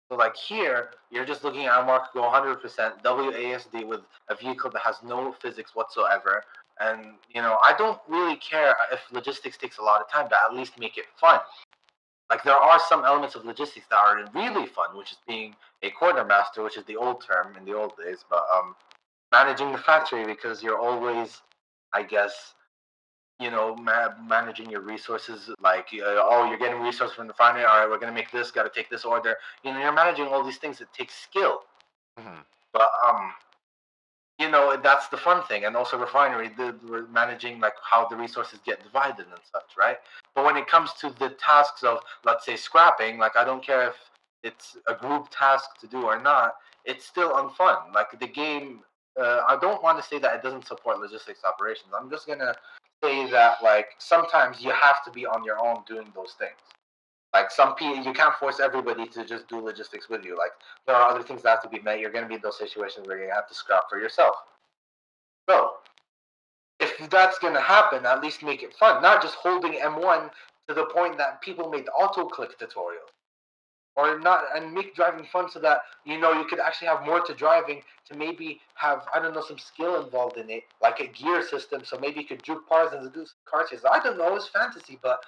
So like here, you're just looking at a marker go 100% WASD with a vehicle that has no physics whatsoever. And I don't really care if logistics takes a lot of time, but at least make it fun. Like there are some elements of logistics that are really fun, which is being a quartermaster, which is the old term in the old days, but managing the factory, because you're always, I guess, managing your resources. Like, oh, you're getting resources from the refinery. All right, we're gonna make this. Got to take this order. You're managing all these things that take skill. Hmm. But that's the fun thing. And also refinery, we're managing like how the resources get divided and such, right? But when it comes to the tasks of, let's say, scrapping, like I don't care if it's a group task to do or not, it's still unfun. Like the game, I don't want to say that it doesn't support logistics operations. I'm just gonna say that like sometimes you have to be on your own doing those things. Like some people, you can't force everybody to just do logistics with you. Like there are other things that have to be met. You're going to be in those situations where you have to scrap for yourself. So if that's going to happen, at least make it fun. Not just holding M1 to the point that people made auto click tutorials, or not, and make driving fun so that you could actually have more to driving, to maybe have, I don't know, some skill involved in it, like a gear system. So maybe you could juke cars and do car chases. I don't know, it's fantasy, but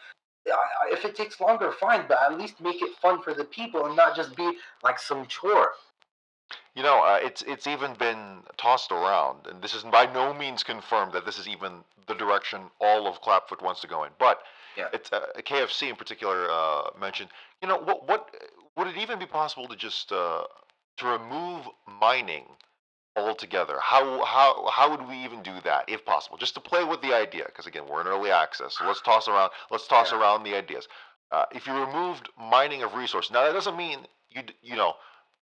if it takes longer, fine, but at least make it fun for the people and not just be like some chore. It's even been tossed around, and this is by no means confirmed that this is even the direction all of Clapfoot wants to go in. But Yeah. it's KFC in particular mentioned. What would it even be possible to just to remove mining altogether? How would we even do that if possible? Just to play with the idea, because again, we're in early access, so let's toss Yeah. around the ideas. If you removed mining of resources, now that doesn't mean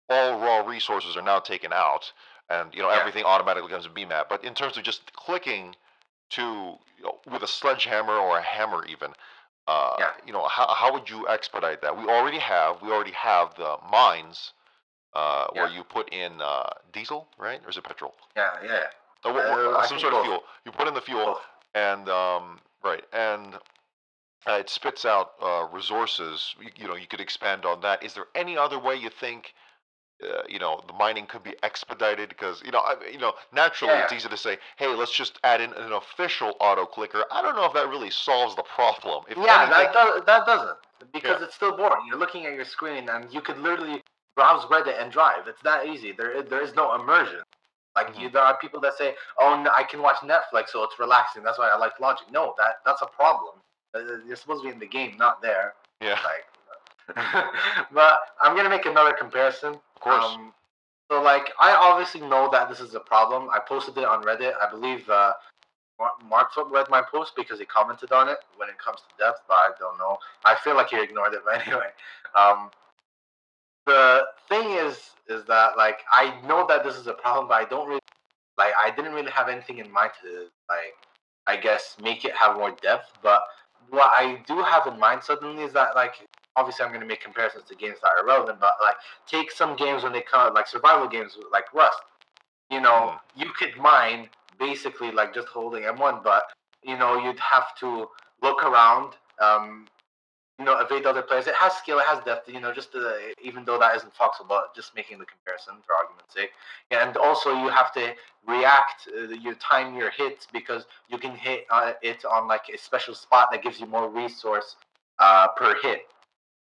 all raw resources are now taken out, and Yeah. everything automatically becomes a BMAP. But in terms of just clicking to with a sledgehammer or a hammer, even, Yeah. how would you expedite that? We already have the mines where Yeah. you put in diesel, right, or is it petrol? Yeah. Yeah. I Some think sort of both. fuel. You put in the fuel, Both. and right, and it spits out resources. You could expand on that. Is there any other way you think the mining could be expedited? Because naturally Yeah. it's easy to say, hey, let's just add in an official auto clicker. I don't know if that really solves the problem. If Yeah. anything, That doesn't, yeah. because it's still boring. You're looking at your screen and you could literally browse Reddit and drive. It's that easy. There is no immersion. Like Hmm. there are people that say, "Oh, I can watch Netflix, so it's relaxing. That's why I like Logic." No, that's a problem. You're supposed to be in the game, not there. Yeah, Like, but I'm gonna make another comparison. of course. So like I obviously know that this is a problem. I posted it on Reddit. I believe Mark read my post because he commented on it when it comes to depth, but I don't know. I feel like he ignored it, but anyway. Um, the thing is that like I know that this is a problem, but I don't really like. I didn't really have anything in mind to like, I guess, make it have more depth. But what I do have in mind suddenly is that like obviously I'm going to make comparisons to games that are relevant, but like take some games when they come like survival games like Rust. Hmm. You could mine basically like just holding M1, but you'd have to look around. Evade other players. It has skill, it has depth. Just even though that isn't Foxhole, but just making the comparison for argument's sake. Yeah, and also you have to react. You time your hits because you can hit it on like a special spot that gives you more resource per hit.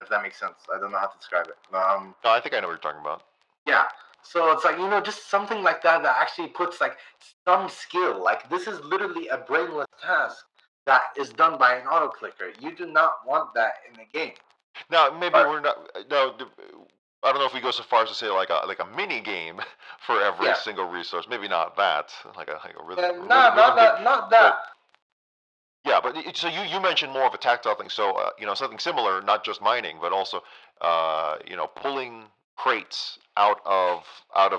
If that makes sense, I don't know how to describe it. No, I think I know what you're talking about. Yeah. So it's like, just something like that that actually puts like some skill. Like this is literally a brainless task that is done by an auto clicker. You do not want that in a game. Now, maybe But we're not. No, I don't know if we go so far as to say like a mini game for every yeah. single resource. Maybe not that, like a rhythm And rhythm, not rhythm game. that, not But that. yeah, but so you mentioned more of a tactile thing. So something similar, not just mining, but also pulling crates out of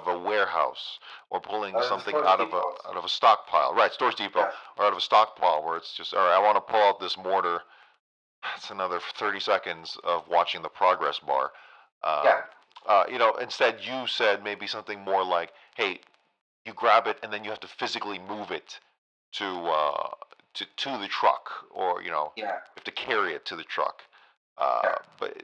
a warehouse, or pulling The something storage out of a defaults. out of a stockpile. Right, storage depot, Yeah. or out of a stockpile where it's just all right. I want to pull out this mortar. It's another 30 seconds of watching the progress bar. Yeah. Instead you said maybe something more like, hey, you grab it and then you have to physically move it to to the truck, or you Yeah. have to carry it to the truck. Yeah. But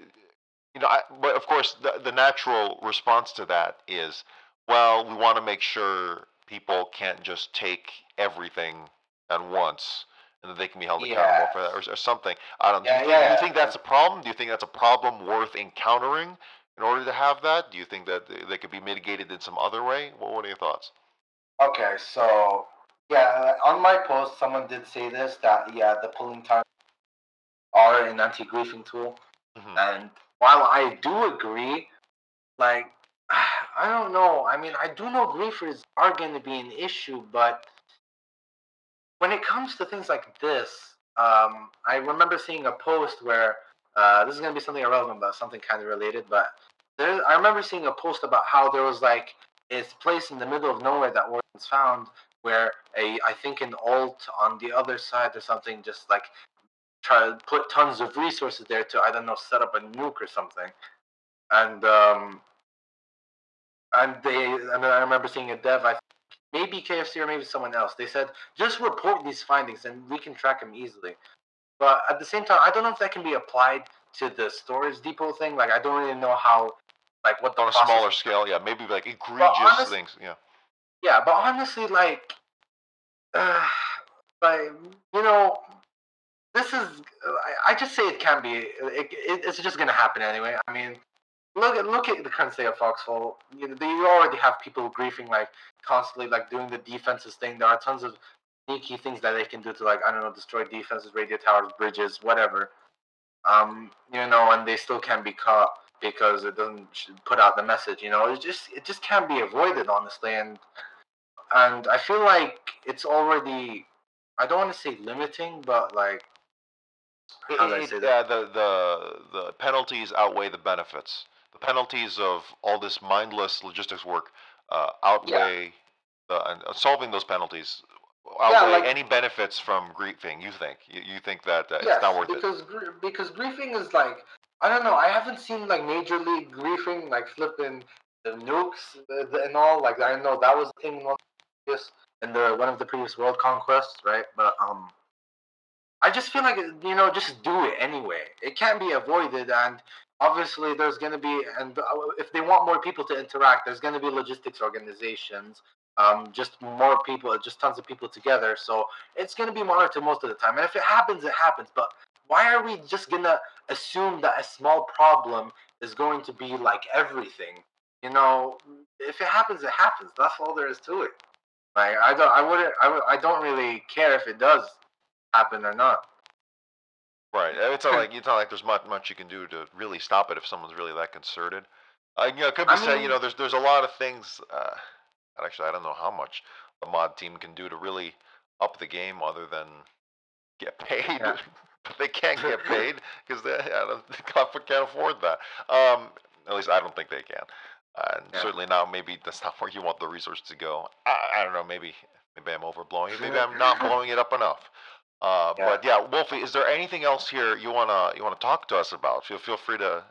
but of course the natural response to that is, well, we want to make sure people can't just take everything at once, and that they can be held accountable for that, Yes. or something. I don't. Yeah, Do you yeah. think that's a problem? Do you think that's a problem worth encountering in order to have that? Do you think that they could be mitigated in some other way? What are your thoughts? Okay, so yeah, on my post, someone did say this that yeah, the pulling time are an anti-griefing tool, Hmm. and while I do agree, like I don't know. I mean, I do know griefers are going to be an issue, but when it comes to things like this, I remember seeing a post where this is going to be something irrelevant, but something kind of related. But I remember seeing a post about how there was like this place in the middle of nowhere that Wardens found where I think an alt on the other side or something just like try to put tons of resources there to I don't know set up a nuke or something, and and I remember seeing a dev maybe KFC or maybe someone else. They said just report these findings and we can track them easily. But at the same time, I don't know if that can be applied to the storage depot thing. Like I don't really know how, like what the On a process. smaller scale, yeah, maybe like But egregious honest, things, yeah. yeah. But honestly, uh, like you know, this is. I just say it can be. It's just gonna happen anyway. I mean, look at the current state of Foxhole. You know, they already have people griefing like constantly, like doing the defenses thing. There are tons of sneaky things that they can do to like I don't know, destroy defenses, radio towers, bridges, whatever. And they still can't be caught because it doesn't put out the message. It just can't be avoided, honestly. And I feel like it's already. I don't want to say limiting, but like, how do I say that? The penalties outweigh the benefits. The penalties of all this mindless logistics work Yeah, outweigh solving those penalties yeah, outweigh like any benefits from griefing. You think that it's yes, not worth it? because griefing is like I don't know. I haven't seen like major league griefing like flipping the nukes and all. Like I know that was a thing in the one of the previous world conquests, right? But I just feel like just do it anyway. It can't be avoided, and obviously there's going to be, and if they want more people to interact, there's going to be logistics organizations, just more people, just tons of people together. So it's going to be monitored most of the time, and if it happens, it happens. But why are we just gonna assume that a small problem is going to be like everything? If it happens, it happens. That's all there is to it. Like I don't really care if it does happen or not. Right. It's not like there's much you can do to really stop it if someone's really that concerted. It could be I said, mean, there's a lot of things. Actually, I don't know how much the mod team can do to really up the game other than get paid. yeah, But they can't get paid because the club can't afford that. At least I don't think they can. And yeah. certainly now, maybe that's not where you want the resources to go. I don't know. Maybe I'm overblowing it. Maybe I'm not blowing it up enough. Yeah. But yeah, Wolfie, is there anything else here you wanna talk to us about? Feel free to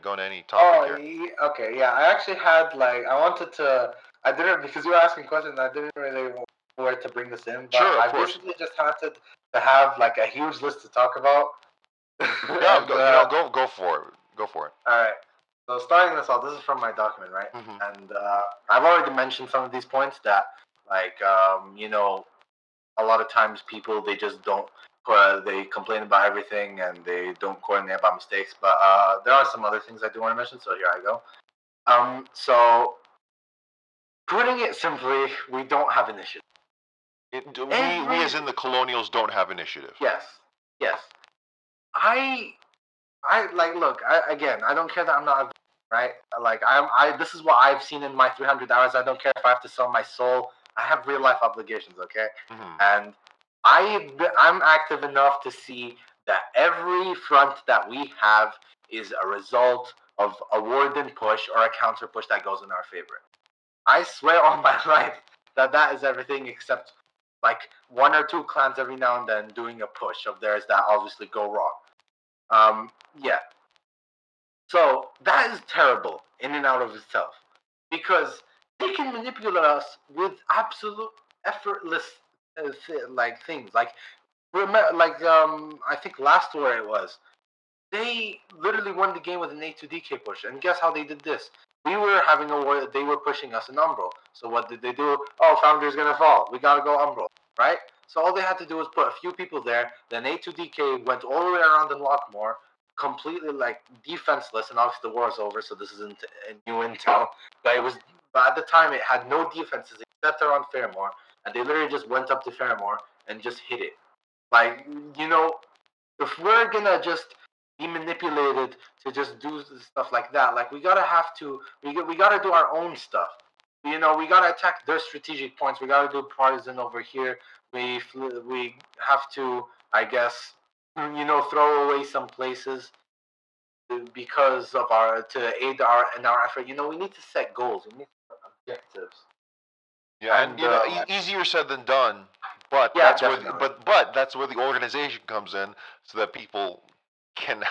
go into any topic here. Okay. Yeah, I actually had like I wanted to. I didn't because you were asking questions. I didn't really know where to bring this in, but Sure, of I course. basically just wanted to have like a huge list to talk about. Yeah, and go for it. Go for it. all right. So starting this off, this is from my document, right? Hmm. And I've already mentioned some of these points that, like, a lot of times people they just don't they complain about everything and they don't coordinate about mistakes. But there are some other things I do want to mention. So here I go. So putting it simply, we don't have initiative. We as in the Colonials don't have initiative. Yes, yes. I like look. Again, I don't care that I'm not right. Like I this is what I've seen in my 300 hours. I don't care if I have to sell my soul. I have real life obligations, okay? Hmm. And I'm active enough to see that every front that we have is a result of a warden push or a counter push that goes in our favor. I swear on my life that is everything except like one or two clans every now and then doing a push of theirs that obviously go wrong. Yeah. So that is terrible in and out of itself because they can manipulate us with absolute effortless like things. Like remember, like I think last tour it was they literally won the game with an A2DK push, and guess how they did this? We were having a war. They were pushing us in Umbro. So what did they do? Oh, Founder's gonna fall. We gotta go Umbro, right? So all they had to do was put a few people there. Then A2DK went all the way around in Lockmore, completely like defenseless. And obviously the war's over, so this isn't a new intel. But at the time it had no defenses except around Fairmore, and they literally just went up to Fairmore and just hit it. Like, if we're gonna just be manipulated to just do stuff like that, like we gotta do our own stuff. We gotta attack their strategic points. We gotta do partisan over here. We have to, I guess, throw away some places because of to aid in our effort. We need to set goals. We need to set objectives. Yeah, and easier said than done. But yeah, that's definitely. but that's where the organization comes in, so that people can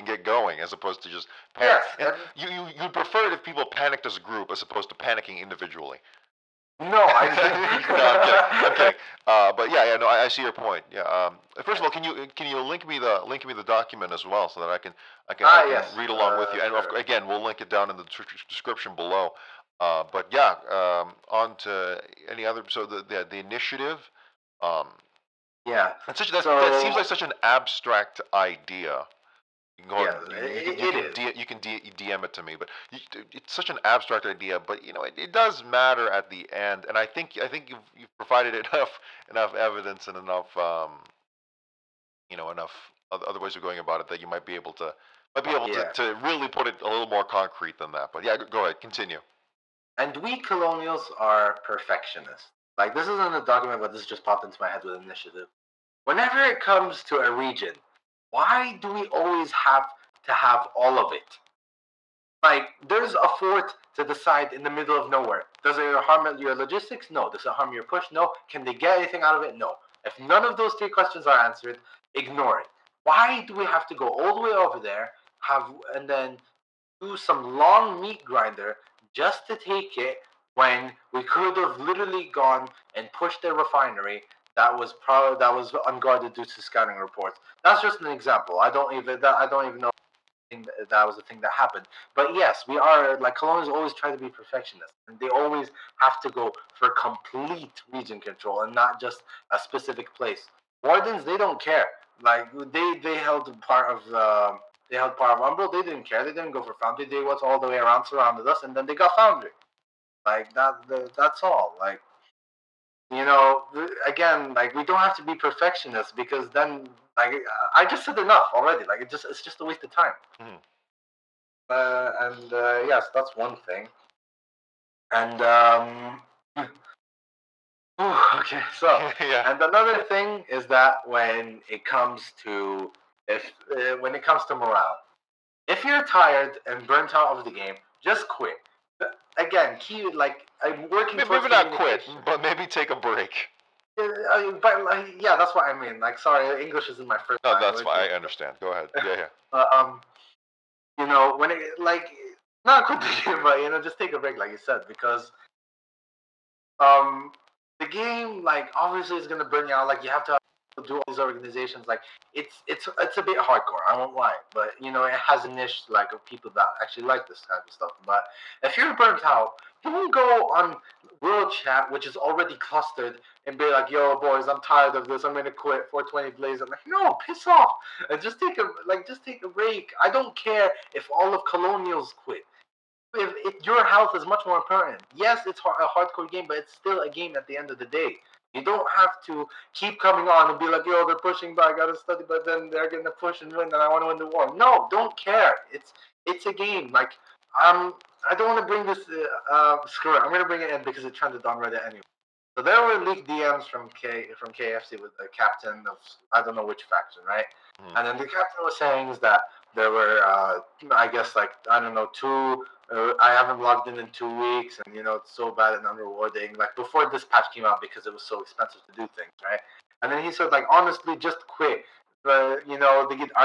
get going, as opposed to just panic. Yes, and you prefer it if people panicked as a group as opposed to panicking individually. No, No, I'm kidding. But yeah, no, I see your point. Yeah. First of all, can you link me the document as well, so that I can yes, read along with you, and sure. again, we'll link it down in the description below. But yeah, on to any other. So the initiative. Um, Yeah. that seems like such an abstract idea. You can go Yeah, you can DM it to me, but it's such an abstract idea. But it does matter at the end, and I think you've provided enough evidence and enough enough other ways of going about it that you might be able to to really put it a little more concrete than that. But yeah, go ahead, continue. And we colonials are perfectionists. Like, this isn't a document, but this just popped into my head with initiative. Whenever it comes to a region, why do we always have to have all of it? Like, there's a fort to the side in the middle of nowhere. Does it harm your logistics? No. Does it harm your push? No. Can they get anything out of it? No. If none of those three questions are answered, ignore it. Why do we have to go all the way over there, and then do some long meat grinder just to take it, when we could have literally gone and pushed their refinery that was unguarded due to scouting reports? That's just an example. I don't even know that was the thing that happened. But yes, we are, like, Colonials always try to be perfectionists, and they always have to go for complete region control and not just a specific place. Wardens, they don't care. Like, they held part of Umbral. They didn't care. They didn't go for Foundry. They went all the way around, surrounded us, and then they got Foundry. Like, that's all. Like, again, like, we don't have to be perfectionists, because then, like, I just said enough already. Like, it's just a waste of time. Mm-hmm. Yes, that's one thing. And okay, so yeah. And another thing is that when it comes to morale, if you're tired and burnt out of the game, just quit. Again, I'm working towards maybe not quit, but maybe take a break. Yeah, that's what I mean. Like, sorry, English isn't my first language. No, that's fine. I understand. Go ahead. Yeah. When it, like, not quit the game, but just take a break, like you said, because the game, like, obviously is gonna burn you out. Like, you have to do all these organizations. Like, it's a bit hardcore, I won't lie, but it has a niche, like, of people that actually like this kind of stuff. But if you're burnt out, don't go on world chat, which is already clustered, and be like, yo boys, I'm tired of this, I'm gonna quit 420 Blaze. I'm like, no, piss off, and just take a break. I don't care if all of Colonials quit. If your health is much more important. Yes, it's a hardcore game, but it's still a game at the end of the day. You don't have to keep coming on and be like, yo, they're pushing back, I gotta study, but then they're gonna push and win, and I want to win the war. No, don't care. It's a game. Like, I don't want to bring this. Screw it. I'm gonna bring it in because it trended on Reddit anyway. So there were leaked DMs from KFC with the captain of, I don't know which faction, right? Mm. And then the captain was saying is that there were, I guess, like, I don't know, I haven't logged in 2 weeks, and it's so bad and unrewarding. Like, before this patch came out, because it was so expensive to do things, right? And then he said, like, honestly, just quit. Our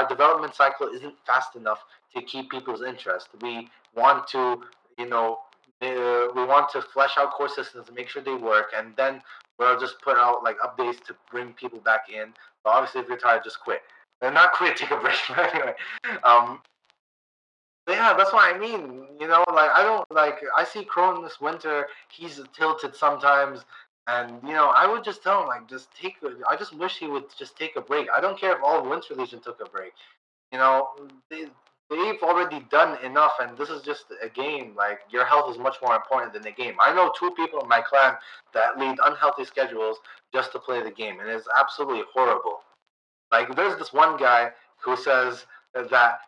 development cycle isn't fast enough to keep people's interest. We want to, we want to flesh out core systems and make sure they work, and then we'll just put out, like, updates to bring people back in. But obviously, if you're tired, just quit. And not quit, take a break. But anyway, yeah, that's what I mean. Like, I don't, like, I see Crone this winter. He's tilted sometimes, And I would just tell him like, just take. I just wish he would just take a break. I don't care if all of Winter Legion took a break. You know, they've already done enough, and this is just a game. Like, your health is much more important than the game. I know 2 people in my clan that lead unhealthy schedules just to play the game, and it's absolutely horrible. Like, there's this one guy who says that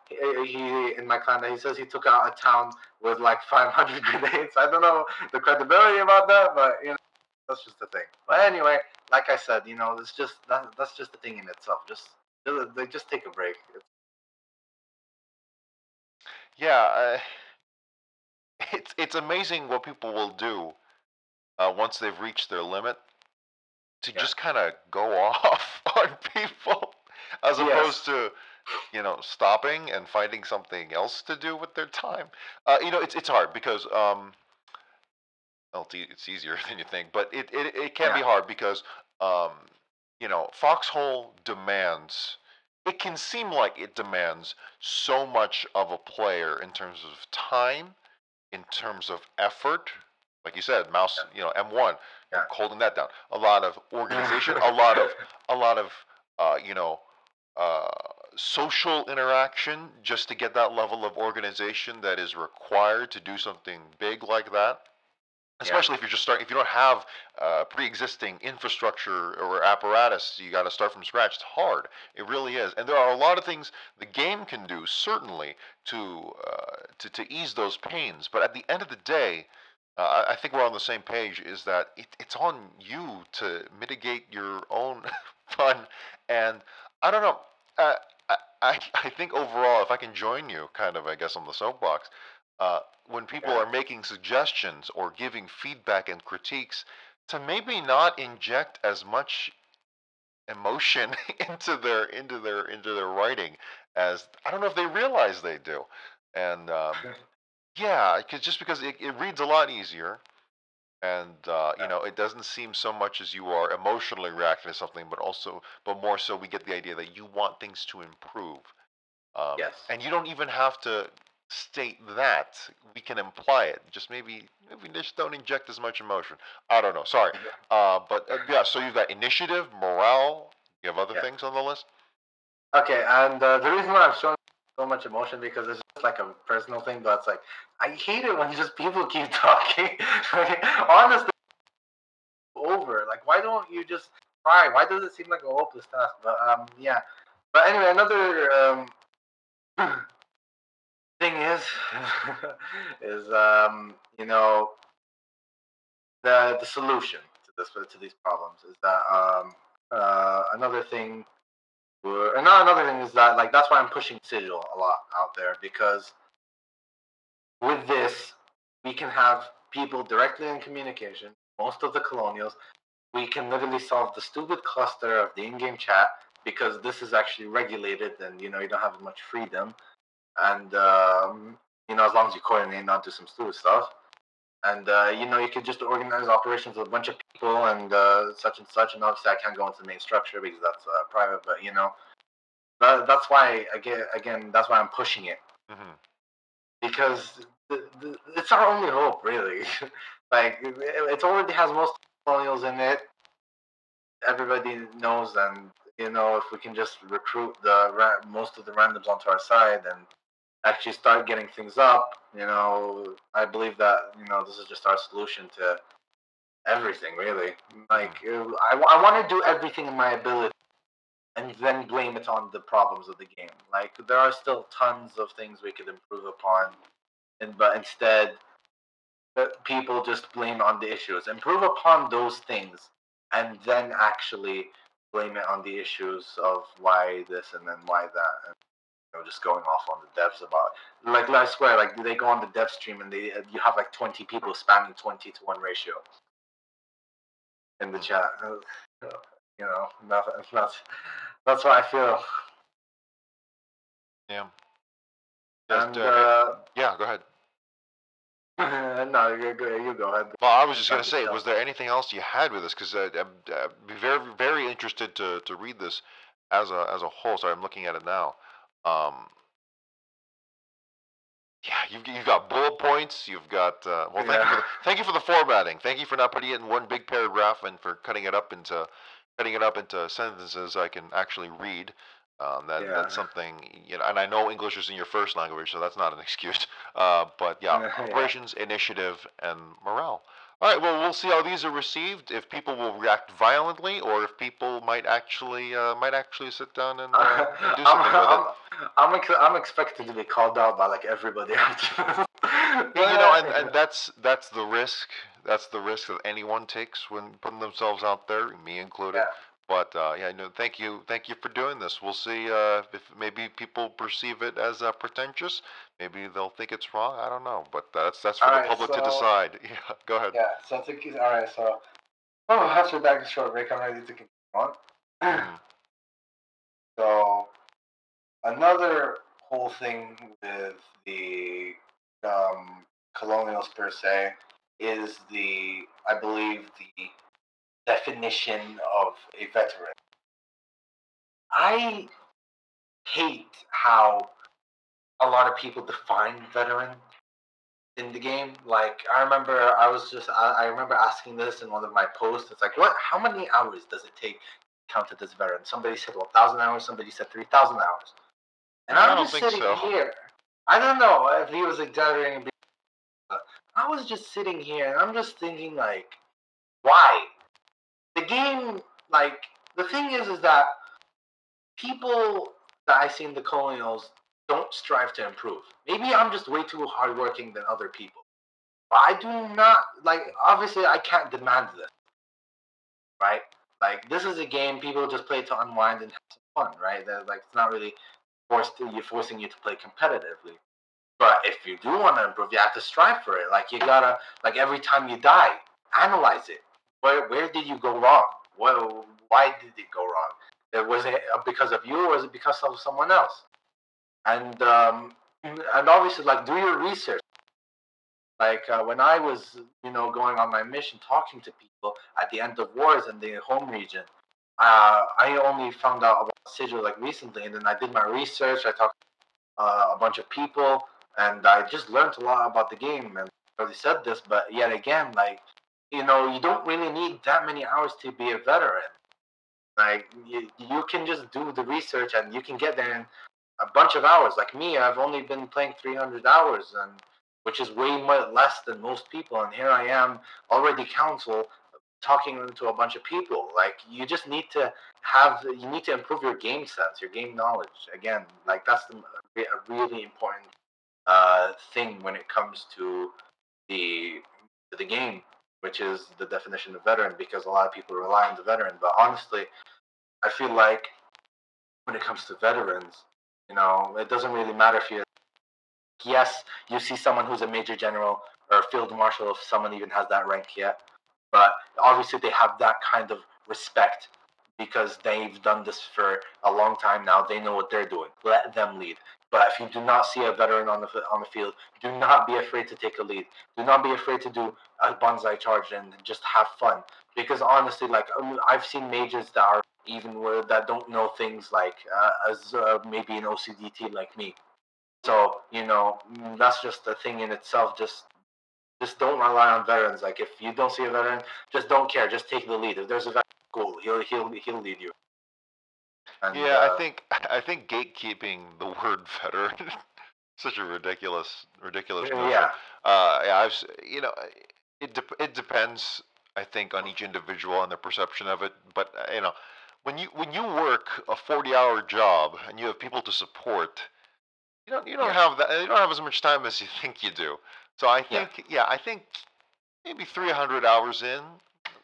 he in my clan that he says he took out a town with like 500 grenades. I don't know the credibility about that, but that's just the thing. But anyway, like I said, it's just that's just the thing in itself. Just take a break. Yeah, it's amazing what people will do once they've reached their limit to Yeah. just kind of go off on people, as opposed Yes. to stopping and finding something else to do with their time. It's hard because well, it's easier than you think, but it can be Yeah. hard because um, Foxhole demands. It can seem like it demands so much of a player in terms of time, in terms of effort. Like you said, mouse, M1, Yeah. holding that down. A lot of organization, a lot of, uh, you know, uh, social interaction just to get that level of organization that is required to do something big like that. Yeah. Especially if you're just starting, if you don't have pre-existing infrastructure or apparatus, you got to start from scratch. It's hard. It really is. And there are a lot of things the game can do, certainly, to ease those pains. But at the end of the day, I think we're on the same page. Is that it's on you to mitigate your own fun. And I don't know. Uh, I think overall, if I can join you, kind of, I guess, on the soapbox, uh, when people Yeah. are making suggestions or giving feedback and critiques, to maybe not inject as much emotion into their writing as I don't know if they realize they do. And yeah, just because it reads a lot easier, and it doesn't seem so much as you are emotionally reacting to something, but more so we get the idea that you want things to improve. Yes. And you don't even have to state that. We can imply it. Just maybe just don't inject as much emotion. I don't know. Sorry. But yeah. So you've got initiative, morale. You have other Yeah. things on the list. Okay, and the reason why I'm showing so much emotion because it's just like a personal thing, but it's like I hate it when just people keep talking. Like, honestly, over. Like, why don't you just try? Why does it seem like a hopeless task? But yeah. But anyway, another thing is is the solution to these problems is that another thing. And not another thing is that like that's why I'm pushing Sigil a lot out there because with this we can have people directly in communication. Most of the colonials, we can literally solve the stupid cluster of the in-game chat because this is actually regulated and you don't have as much freedom and as long as you coordinate, not do some stupid stuff. And you could just organize operations with a bunch of people and such and such. And obviously, I can't go into the main structure because that's private. But that's why again that's why I'm pushing it Hmm. because it's our only hope, really. Like it already has most colonials in it. Everybody knows, and if we can just recruit most of the randoms onto our side and actually start getting things up, I believe that this is just our solution to everything, really. Like I want to do everything in my ability and then blame it on the problems of the game. Like there are still tons of things we could improve upon, but instead people just blame on the issues. Improve upon those things, and then actually blame it on the issues of why this and then why that, and just going off on the devs about like I swear, like they go on the dev stream and you have like 20 people spamming 20-1 ratio in the chat. That's what I feel. Yeah. Yes. And Yeah. Go ahead. no, you go ahead. Well, I was just Have gonna the say, show. was there anything else you had with this? Because I'd be very, very interested to read this as a whole. Sorry, I'm looking at it now. Um, Yeah, you've got bullet points. You've got well. Yeah, Thank you for the formatting. Thank you for not putting it in one big paragraph and for cutting it up into sentences I can actually read. yeah, That's something, and I know English isn't your first language, so that's not an excuse. But yeah, yeah. operations, initiative, and morale. All right. Well, we'll see how these are received. If people will react violently, or if people might actually sit down and do something with it. I'm expected to be called out by like everybody after. And that's the risk. That's the risk that anyone takes when putting themselves out there, me included. Yeah. But yeah, no, thank you for doing this. We'll see if maybe people perceive it as pretentious. Maybe they'll think it's wrong. I don't know, but that's for All the right. public to So decide. Yeah, go ahead. yeah. So I think all right. So after that short break, I'm ready to continue on. Hmm. So another whole thing with the colonials per se is I believe the definition of a veteran. I hate how a lot of people define veteran in the game. Like I remember, I remember asking this in one of my posts. It's like, what? How many hours does it take to count it as veteran? Somebody said 1,000 hours. Somebody said 3,000 hours. And I I'm don't just think sitting so. here. I don't know if he was exaggerating. But I was just sitting here and I'm just thinking, like, why? The game, like, the thing is that people that I see in the Colonials don't strive to improve. Maybe I'm just way too hardworking than other people. But I do not like. Obviously, I can't demand this, right? Like this is a game people just play to unwind and have some fun, right? Like it's not really you're forcing you to play competitively. But if you do want to improve, you have to strive for it. Like you gotta like every time you die, analyze it. Where did you go wrong? Why did it go wrong? Was it because of you, or was it because of someone else? And obviously, like do your research. Like when I was, going on my mission, talking to people at the end of wars in the home region, I only found out about SIGIL like recently, and then I did my research. I talked to a bunch of people, and I just learned a lot about the game. And I already said this, but yet again, like you don't really need that many hours to be a veteran. Like you can just do the research, and you can get there in a bunch of hours. Like me, I've only been playing 300 hours, and which is way less than most people. And here I am already counsel talking to a bunch of people. Like you need to improve your game sense, your game knowledge. Again, like that's a really important thing when it comes the to the game, which is the definition of veteran. Because a lot of people rely on the veteran, but honestly, I feel like when it comes to veterans, it doesn't really matter if you. Yes, you see someone who's a major general or a field marshal, if someone even has that rank yet, but obviously they have that kind of respect because they've done this for a long time now. They know what they're doing. Let them lead. But if you do not see a veteran on the field, do not be afraid to take a lead. Do not be afraid to do a bonsai charge and just have fun. Because honestly, like I've seen majors that are even that don't know things like as maybe an OCDT like me. So that's just a thing in itself. Just don't rely on veterans. Like if you don't see a veteran, just don't care. Just take the lead. If there's a veteran, cool. He'll lead you. And Yeah, I think gatekeeping the word veteran such a ridiculous notion. yeah, Yeah, it depends. I think on each individual and their perception of it. But when you work a 40-hour job and you have people to support, you don't yeah, have that. You don't have as much time as you think you do. So yeah, I think maybe 300 hours in,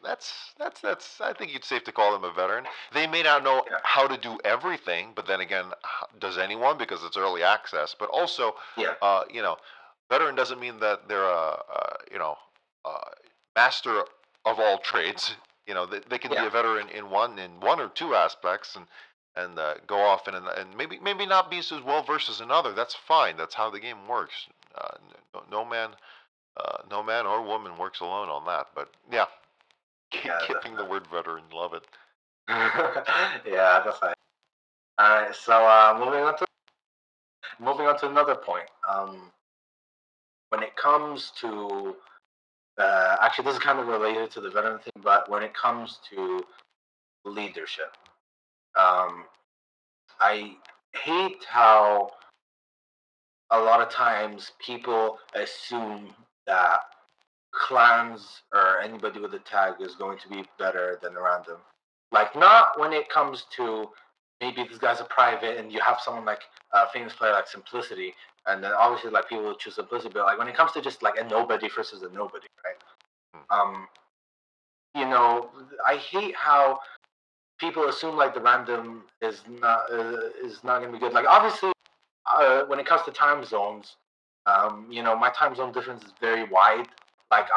that's. I think it's safe to call them a veteran. They may not know yeah, how to do everything, but then again, does anyone? Because it's early access. But also, yeah, uh, you know, veteran doesn't mean that they're a master of all trades. They can be yeah, a veteran in one or two aspects, and go off and maybe not be as well versed as another. That's fine. That's how the game works. No man no man or woman works alone on that. But yeah, yeah, keeping the word veteran, love it. definitely. Yeah, that's right. All right. So moving on to another point. when it comes to actually, this is kind of related to the veteran thing, but when it comes to leadership, um, I hate how a lot of times people assume that clans or anybody with a tag is going to be better than a random. Like, not when it comes to maybe this guy's a private and you have someone like a famous player like Simplicity, and then obviously like people will choose Simplicity, but like when it comes to just like a nobody versus a nobody, right? Um, I hate how people assume like the random is not gonna be good. Like obviously, when it comes to time zones, my time zone difference is very wide. Like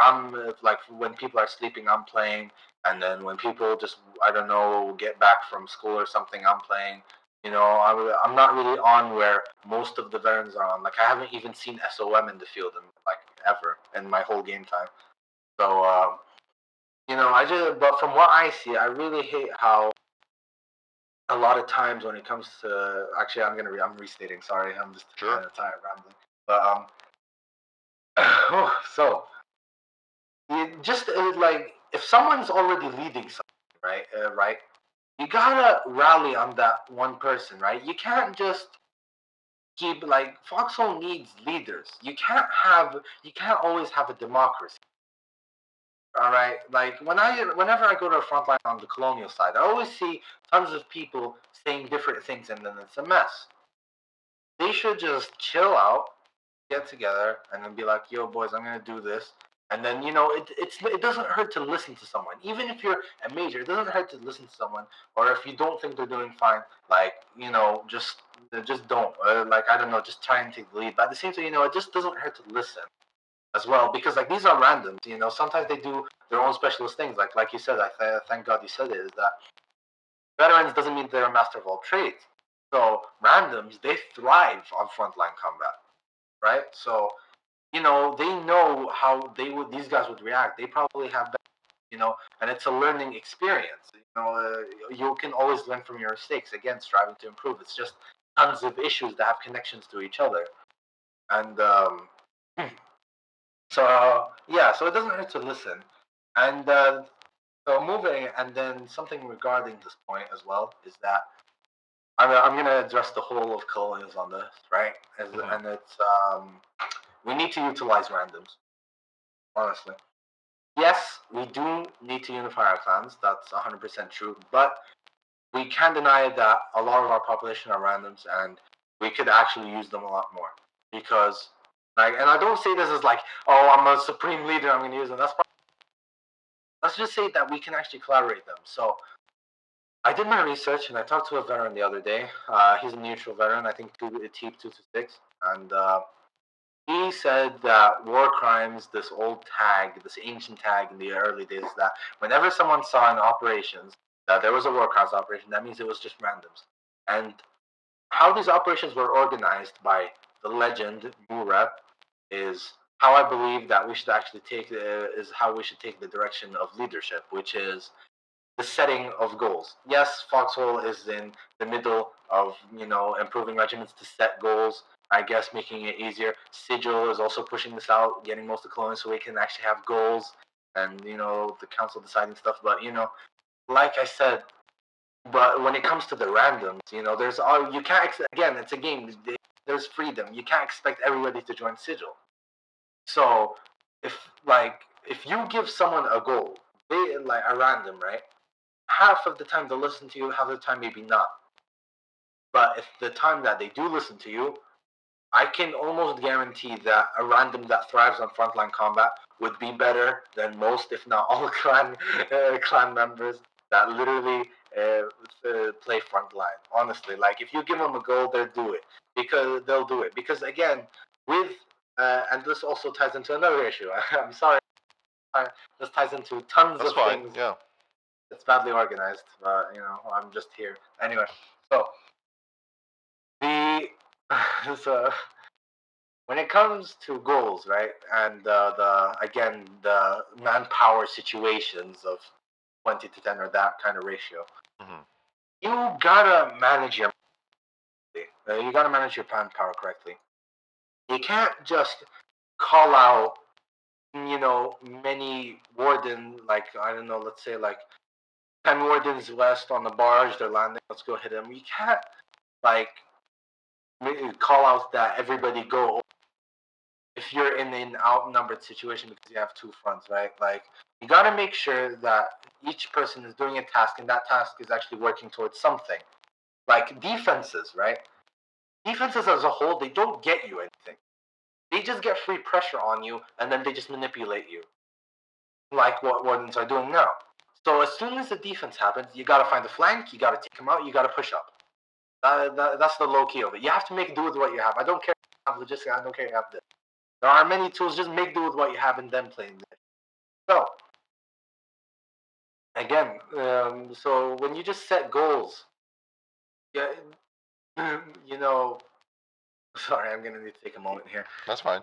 like when people are sleeping, I'm playing, and then when people just I don't know get back from school or something, I'm playing. I'm not really on where most of the veterans are on. Like I haven't even seen SOM in the field in like ever in my whole game time. So I just but from what I see, I really hate how a lot of times when it comes to actually I'm restating. Sorry, I'm just Sure. kind of tired rambling. But so it just like if someone's already leading something, right? Right, you gotta rally on that one person, right? You can't just keep like Foxhole needs leaders. You can't always have a democracy. All right, like whenever I go to a front line on the Colonial side, I always see tons of people saying different things, and then it's a mess. They should just chill out, get together, and then be like, "Yo, boys, I'm gonna do this." And then it doesn't hurt to listen to someone, even if you're a major. It doesn't hurt to listen to someone, or if you don't think they're doing fine, like just don't. Like I don't know, just try and take the lead. But at the same time, it just doesn't hurt to listen as well, because like these are randoms. Sometimes they do their own specialist things. Like you said, thank God you said it. Is that veterans doesn't mean they're a master of all trades. So randoms, they thrive on frontline combat, right? So they know how these guys would react. They probably have, and it's a learning experience. You can always learn from your mistakes. Again, striving to improve. It's just tons of issues that have connections to each other, and so it doesn't hurt to listen, and so moving, and then something regarding this point as well is that I'm going to address the whole of Colonials on this, right? And it's we need to utilize randoms, honestly. Yes, we do need to unify our clans. That's 100% true. But we can't deny that a lot of our population are randoms, and we could actually use them a lot more. Because, and I don't say this as like, oh, I'm a supreme leader, I'm going to use them. Let's just say that we can actually collaborate them. So I did my research, and I talked to a veteran the other day. He's a neutral veteran, I think Teep 226, and he said that war crimes, this old tag, this ancient tag in the early days, that whenever someone saw in operations that there was a war crimes operation, that means it was just randoms. And how these operations were organized by the legend Murep is how I believe that we should actually is how we should take the direction of leadership, which is the setting of goals. Yes, Foxhole is in the middle of improving regiments to set goals. I guess making it easier. Sigil is also pushing this out, getting most of the colonies so we can actually have goals, and the council deciding stuff. But like I said, but when it comes to the randoms, there's all you can't. Again, it's a game. There's freedom. You can't expect everybody to join Sigil. So if if you give someone a goal, they like a random, right? Half of the time they'll listen to you, half of the time maybe not. But if the time that they do listen to you, I can almost guarantee that a random that thrives on frontline combat would be better than most, if not all, clan members that literally play frontline. Honestly, like if you give them a goal, they'll do it because again, with and this also ties into another issue. I'm sorry, this ties into tons That's of fine. things. Yeah. It's badly organized, but I'm just here anyway. So the so when it comes to goals, right, and the manpower situations of 20 to 10 or that kind of ratio, Mm-hmm. you gotta manage you gotta manage your manpower correctly. You can't just call out, many warden, like, I don't know, let's say like 10 wardens west on the barge, they're landing, let's go hit them. You can't, like, call out that everybody go if you're in an outnumbered situation because you have two fronts, right? Like, you got to make sure that each person is doing a task and that task is actually working towards something. Like defenses, right? Defenses as a whole, they don't get you anything. They just get free pressure on you and then they just manipulate you, like what wardens are doing now. So as soon as the defense happens, you got to find the flank, you got to take them out, you got to push up. That's the low key of it. You have to make do with what you have. I don't care if you have logistics, I don't care if you have this. There are many tools, just make do with what you have and then play this. So, again, so when you just set goals, yeah, you know, sorry, I'm going to need to take a moment here. That's fine.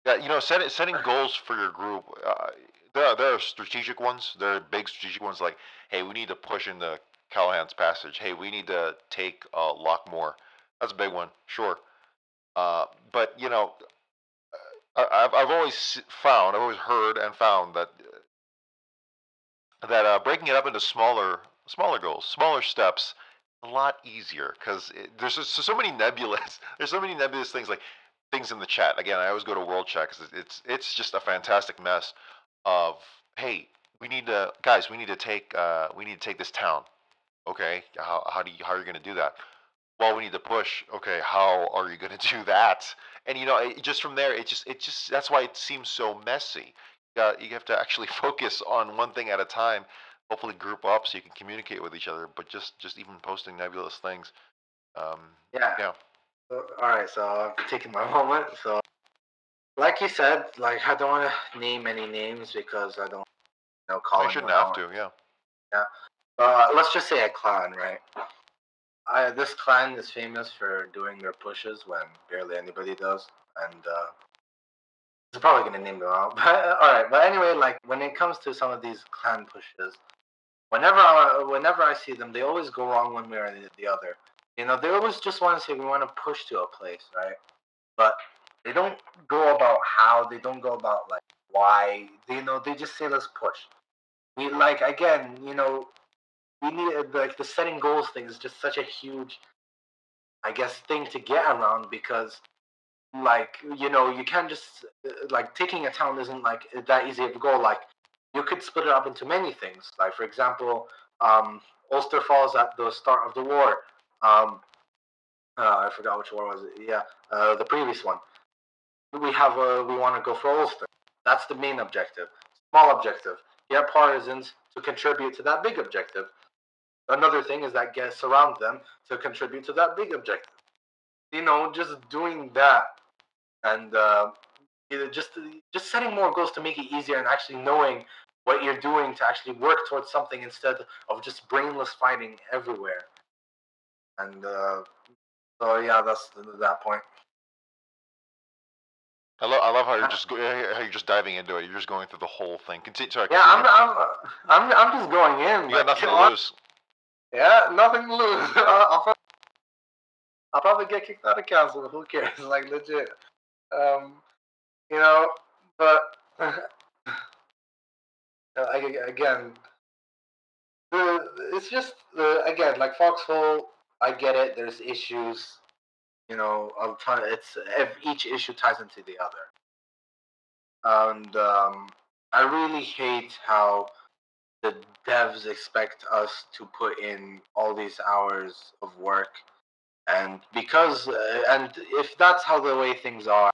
Yeah, setting goals for your group. There are strategic ones. There are big strategic ones like, hey, we need to push into Callahan's Passage. Hey, we need to take Lockmore. That's a big one, sure. But I've always found, I've always heard and found that breaking it up into smaller goals, smaller steps, a lot easier because there's so many nebulous. There's so many nebulous things like things in the chat. Again, I always go to World Chat because it's just a fantastic mess of, hey, we need to take this town. Okay, how are you going to do that? Well, we need to push. Okay, how are you going to do that? And just from there, it just that's why it seems so messy. You have to actually focus on one thing at a time. Hopefully, group up so you can communicate with each other. But just even posting nebulous things. Um, Yeah. yeah. So, all right, so I'm taking my moment. So, like you said, like, I don't want to name any names because I don't, call I anyone shouldn't have out. to. Yeah. Yeah. Let's just say a clan, right? This clan is famous for doing their pushes when barely anybody does, and I'm probably gonna name them out. But all right. But anyway, like when it comes to some of these clan pushes, whenever I see them, they always go wrong one way or the other. They always just want to say we want to push to a place, right? But they don't go about how. They don't go about like why. They just say let's push. We like again, we need like the setting goals thing is just such a huge, I guess, thing to get around because like you can't just like taking a town isn't like that easy of a goal. Like you could split it up into many things. Like for example, Ulster Falls at the start of the war. Um, I forgot which war was it. Yeah, the previous one. We want to go for Ulster. That's the main objective. Small objective. Get partisans to contribute to that big objective. Another thing is that get surround them to contribute to that big objective. Just doing that and just setting more goals to make it easier and actually knowing what you're doing to actually work towards something instead of just brainless fighting everywhere. And so yeah, that's that point. I love how you're just diving into it. You're just going through the whole thing. Sorry, Yeah, continue. I'm just going in. You got Like, nothing to lose. Yeah, nothing to lose. I'll probably get kicked out of council. Who cares? Like legit. Um, you know, but again, it's just again like Foxhole. I get it. There's issues. A ton. Each issue ties into the other, and I really hate how the devs expect us to put in all these hours of work, and because and if that's how the way things are,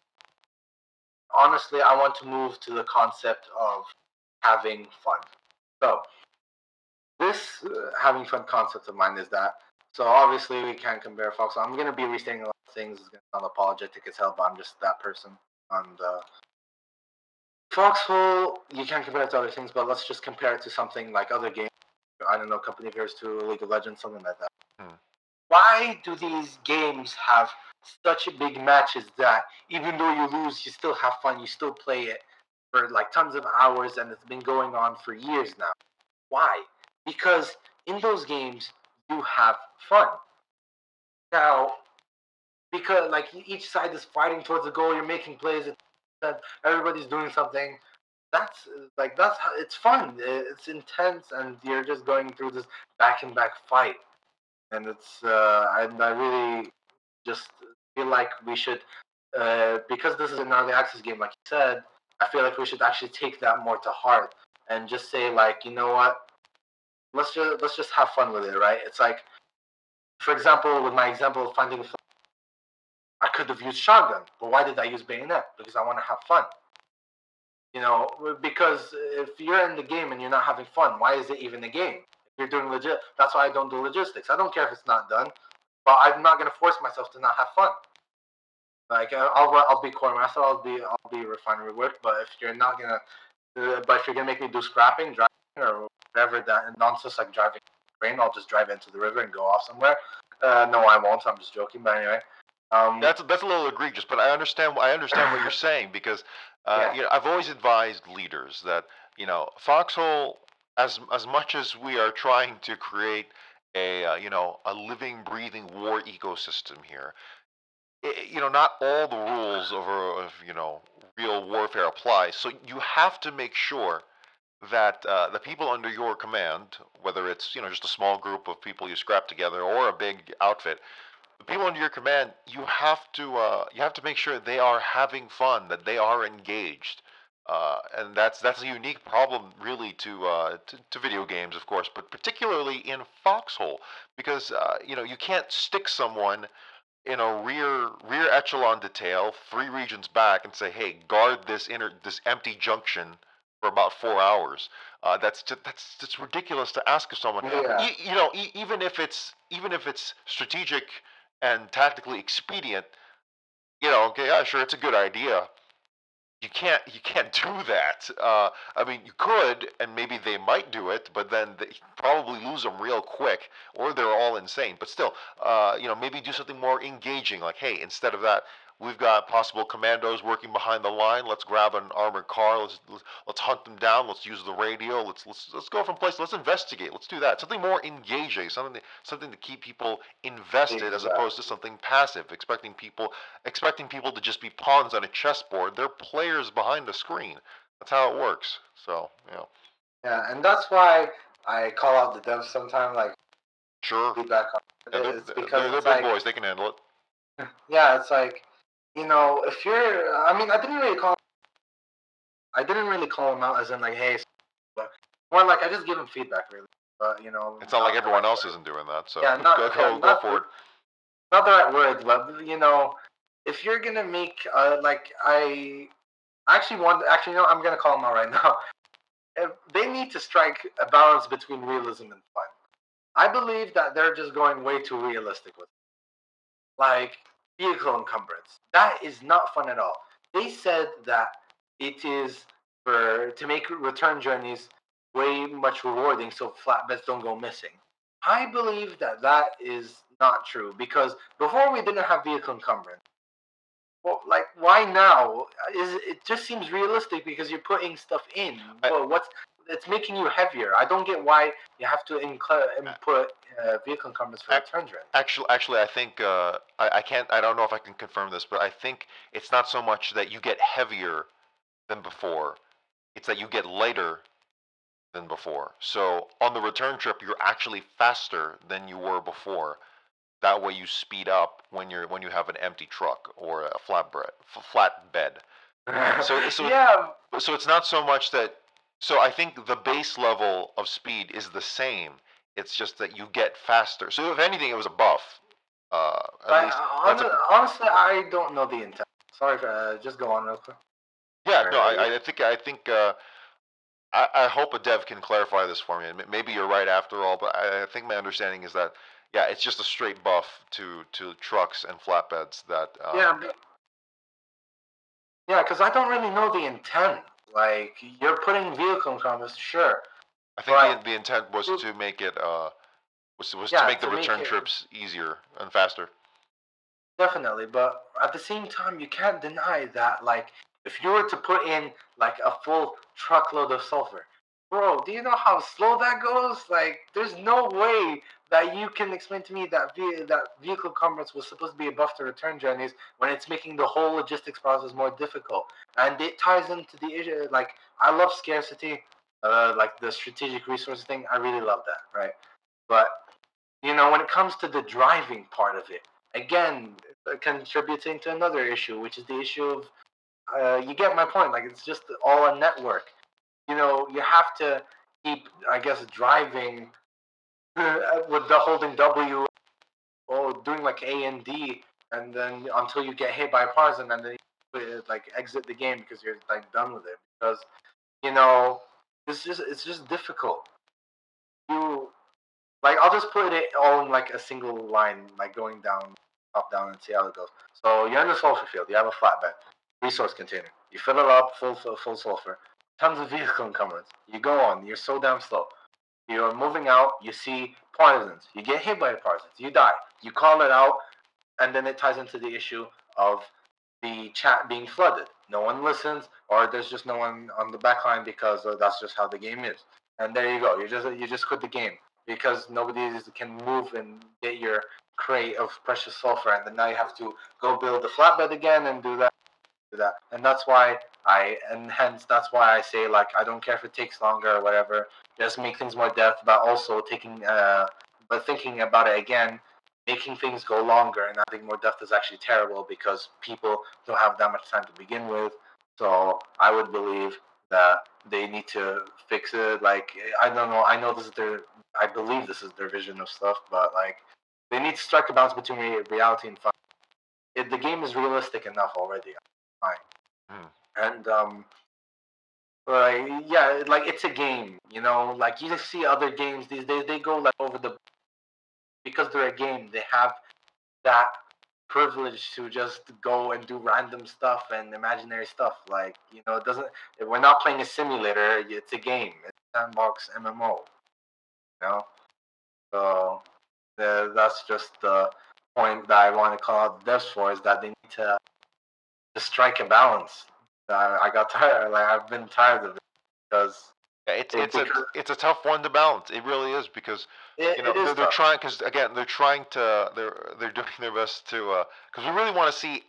honestly, I want to move to the concept of having fun. So this having fun concept of mine is that. So obviously we can't compare Fox. I'm gonna be restating a lot of things. It's gonna sound apologetic as hell, but I'm just that person. And Foxhole, you can't compare it to other things, but let's just compare it to something like other games. I don't know, Company of Heroes 2, League of Legends, something like that. Hmm. Why do these games have such big matches that even though you lose, you still have fun, you still play it for like tons of hours, and it's been going on for years now? Why? Because in those games, you have fun. Now, because like each side is fighting towards a goal, you're making plays. that everybody's doing something. That's how it's fun. It's intense, and you're just going through this back and back fight, and I really just feel like we should, because this is an early access game, like you said. I feel like we should actually take that more to heart and just say, like, you know what, let's just have fun with it, right? It's like, for example, with my example of finding, I could have used shotgun, but why did I use bayonet? Because I want to have fun. Because if you're in the game and you're not having fun, why is it even a game? If you're doing legit, that's why I don't do logistics. I don't care if it's not done, but I'm not gonna force myself to not have fun. Like, I'll be quartermaster, I'll be refinery work, but if you're not gonna, but if you're gonna make me do scrapping, driving, or whatever that nonsense like driving train, I'll just drive into the river and go off somewhere. No, I won't. I'm just joking. But anyway, That's a little egregious, but I understand what you're saying because yeah, I've always advised leaders that Foxhole, as much as we are trying to create a living, breathing war ecosystem here, not all the rules of real warfare apply. So you have to make sure that the people under your command, whether it's just a small group of people you scrap together or a big outfit, the people under your command, you have to make sure they are having fun, that they are engaged, and that's a unique problem, really, to video games, of course, but particularly in Foxhole, because you can't stick someone in a rear echelon detail 3 regions back and say, hey, guard this empty junction for about 4 hours. That's ridiculous to ask of someone. yeah, Even if it's strategic and tactically expedient, okay, yeah, sure, it's a good idea. You can't do that. I mean, you could, and maybe they might do it, but then they probably lose them real quick, or they're all insane. But still, maybe do something more engaging, like, hey, instead of that, we've got possible commandos working behind the line. Let's grab an armored car. Let's hunt them down. Let's use the radio. Let's go from place. Let's investigate. Let's do that. Something more engaging. Something to keep people invested, as opposed to exactly. something passive, expecting people to just be pawns on a chessboard. They're players behind the screen. That's how it works. So, Yeah, and that's why I call out the devs sometimes, like sure. feedback on Yeah, it. they're It's because they're, they're it's big like, boys. They can handle it. yeah, it's like, if you're, I mean, I didn't really call him out as in like, hey, but more like I just give him feedback, really. But It's not like not the everyone right else word. isn't doing that. So Yeah, go not yeah, go go for it. not the right word, but if you're gonna make like I actually want actually I'm gonna call him out right now. They need to strike a balance between realism and fun. I believe that they're just going way too realistic with it. Like vehicle encumbrance. That is not fun at all. They said that it is for to make return journeys way much rewarding so flatbeds don't go missing. I believe that that is not true because before we didn't have vehicle encumbrance. Well, like why now? It just seems realistic because you're putting stuff in. I, But it's making you heavier. I don't get why you have to input vehicle encumbrance for ac- return journey. actually, I think I can't. I don't know if I can confirm this, but I think it's not so much that you get heavier than before. It's that you get lighter than before. So on the return trip, you're actually faster than you were before. That way, you speed up when you have an empty truck or a flatbed. So Yeah, so it's not so much that. So I think the base level of speed is the same. It's just that you get faster. So if anything, it was a buff. At but least that's a. honestly, I don't know the intent. Sorry, just go on real quick. Yeah, no, Or, I think I hope a dev can clarify this for me. And maybe you're right after all, but I think my understanding is that, yeah, it's just a straight buff to trucks and flatbeds that. yeah, yeah, because I don't really know the intent. Like you're putting vehicle encumbrance, sure, I think the but the intent was to make it was to yeah, make the to make return it trips easier and faster. definitely, but at the same time, you can't deny that, like, if you were to put in like a full truckload of sulfur, bro, do you know how slow that goes? Like, there's no way that you can explain to me that that vehicle commerce was supposed to be a buff to return journeys when it's making the whole logistics process more difficult, and it ties into the issue. Like, I love scarcity, like the strategic resource thing. I really love that, right? But when it comes to the driving part of it, again, contributing to another issue, which is the issue of you get my point. Like, it's just all a network. You have to keep, I guess, driving with the holding W or doing like A and D, and then until you get hit by a partisan, and then you like exit the game because you're like done with it. Because it's just difficult. You Like, I'll just put it all in like a single line, like going down, up, down, and see how it goes. So you're in the sulfur field. You have a flatbed, resource container. You fill it up, full sulfur. Tons of vehicle encumbrance. You go on. You're so damn slow. You're moving out. You see partisans. You get hit by the partisans. You die. You call it out, and then it ties into the issue of the chat being flooded. No one listens, or there's just no one on the back line because that's just how the game is. And there you go. You just quit the game because nobody can move and get your crate of precious sulfur, and then now you have to go build the flatbed again and do that. And hence that's why I say, like, I don't care if it takes longer or whatever. Just make things more depth, but also but thinking about it again, making things go longer and adding more depth is actually terrible because people don't have that much time to begin with. So I would believe that they need to fix it. Like, I don't know. I believe this is their vision of stuff, but like, they need to strike a balance between reality and fun. The game is realistic enough already. Fine. Hmm. And like, yeah, like, it's a game. Like, you just see other games these days. They go like over the because they're a game. They have that privilege to just go and do random stuff and imaginary stuff. Like, it doesn't. We're not playing a simulator. It's a game. It's a sandbox MMO. You know. So that's just the point that I want to call out the devs for, is that they need to strike a balance. I got tired. Like, I've been tired of it because Yeah, it's a tough one to balance. It really is because it is they're tough. trying, because again they're doing their best to, because we really want to see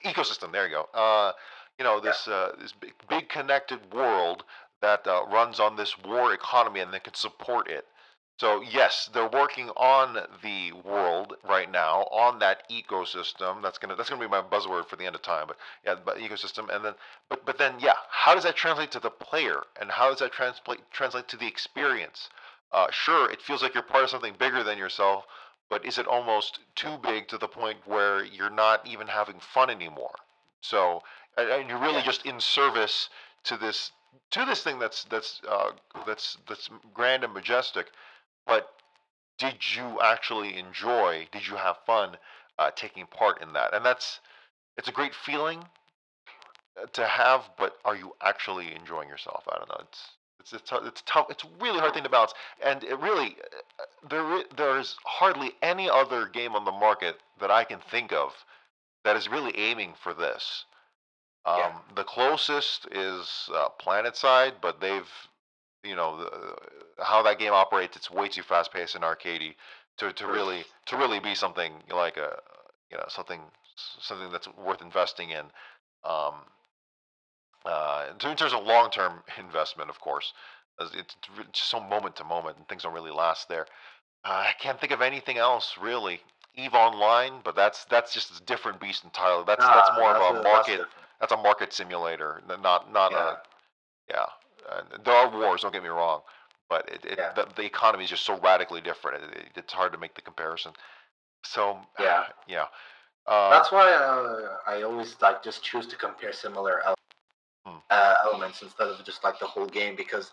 ecosystem. There you go. This big connected world that runs on this war economy and that can support it. So yes, they're working on the world right now, on that ecosystem. That's gonna be my buzzword for the end of time. But yeah, but ecosystem, and then but then yeah, how does that translate to the player, and how does that translate to the experience? Sure, it feels like you're part of something bigger than yourself, but is it almost too big to the point where you're not even having fun anymore? So and you're really Yeah. just in service to this thing that's grand and majestic, but did you actually enjoy? Did you have fun taking part in that? And it's a great feeling to have, but are you actually enjoying yourself? I don't know. It's tough. It's a really hard thing to balance, and it really there's hardly any other game on the market that I can think of that is really aiming for this. Yeah. The closest is PlanetSide, but they've, how that game operates. It's way too fast paced and arcadey to really be something like something that's worth investing in. Um, in terms of long term investment, of course, as it's just so moment to moment, and things don't really last there. I can't think of anything else really. Eve Online, but that's just a different beast entirely. That's Nah, more of a that's market. different. That's a market simulator, not Yeah. a yeah. There are wars. Don't get me wrong, but Yeah. the economy is just so radically different. It's hard to make the comparison. So Yeah. yeah. Um, That's why I always like just choose to compare similar hmm. elements instead of just like the whole game, because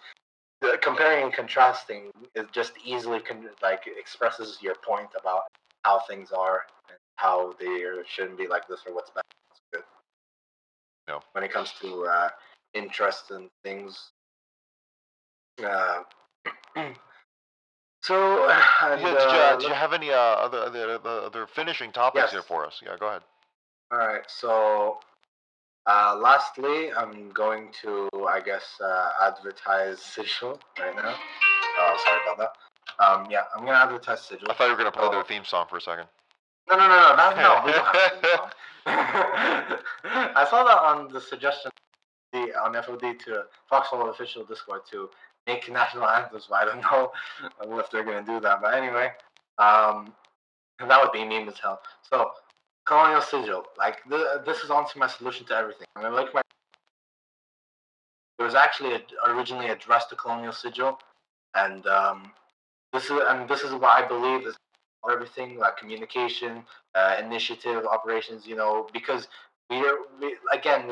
comparing and contrasting is just easily like expresses your point about how things are and how they shouldn't be like this or what's bad. What's good. No. When it comes to interest in things. Uh, so and Yeah, did you have any other finishing topics yes. here for us? Yeah, go ahead. All right. So lastly, I'm going to, I guess, advertise SIGIL right now. Oh, sorry about that. Yeah, I'm gonna advertise Sigil. I thought you were gonna play their theme song for a second. No, we don't have a theme song. I saw that on the suggestion on FOD to Foxhole official Discord to make national anthems, but I don't know if they're gonna do that. But anyway, that would be meme as hell. So, Colonial Sigil, like this is honestly my solution to everything. I mean, like it was actually originally addressed to Colonial Sigil, and this is what I believe is everything, like communication, initiative, operations. Because we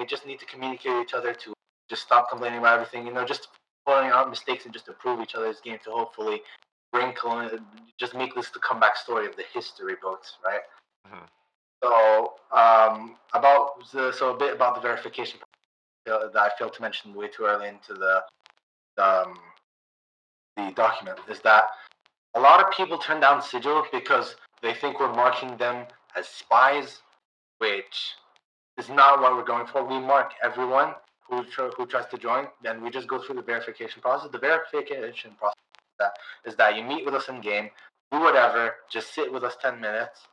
just need to communicate with each other to just stop complaining about everything. Just pointing out mistakes and just improve each other's game to hopefully bring Colonial, just make this the comeback story of the history books, right? Mm-hmm. So a bit about the verification that I failed to mention way too early into the document is that a lot of people turn down Sigil because they think we're marking them as spies, which is not what we're going for. We mark everyone who tries to join, and we just go through the verification process. The verification process is that you meet with us in game, do whatever, just sit with us 10 minutes,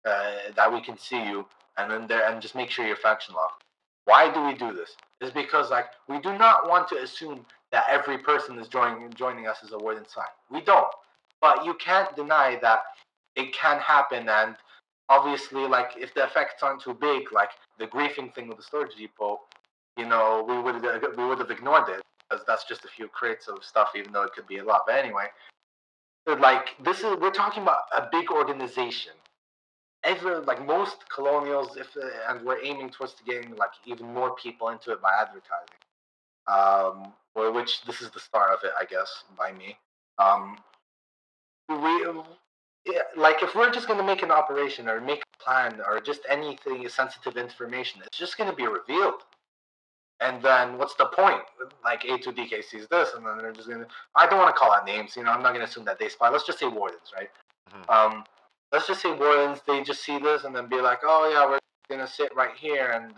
that we can see you, and just make sure you're faction locked. Why do we do this? It's because we do not want to assume that every person is joining us as a warden sign. We don't. But you can't deny that it can happen, and obviously, if the effects aren't too big, like the griefing thing with the storage depot, we would have ignored it because that's just a few crates of stuff, even though it could be a lot. But anyway, we're talking about a big organization. Most colonials, and we're aiming towards getting even more people into it by advertising. Which this is the start of it, I guess, by me. If we're just going to make an operation or make a plan or just anything sensitive information, it's just going to be revealed. And then what's the point? A2DK sees this, and then they're just going to. I don't want to call out names. I'm not going to assume that they spy. Let's just say wardens, right? Mm-hmm. Let's just say wardens. They just see this and then be like, "Oh yeah, we're going to sit right here, and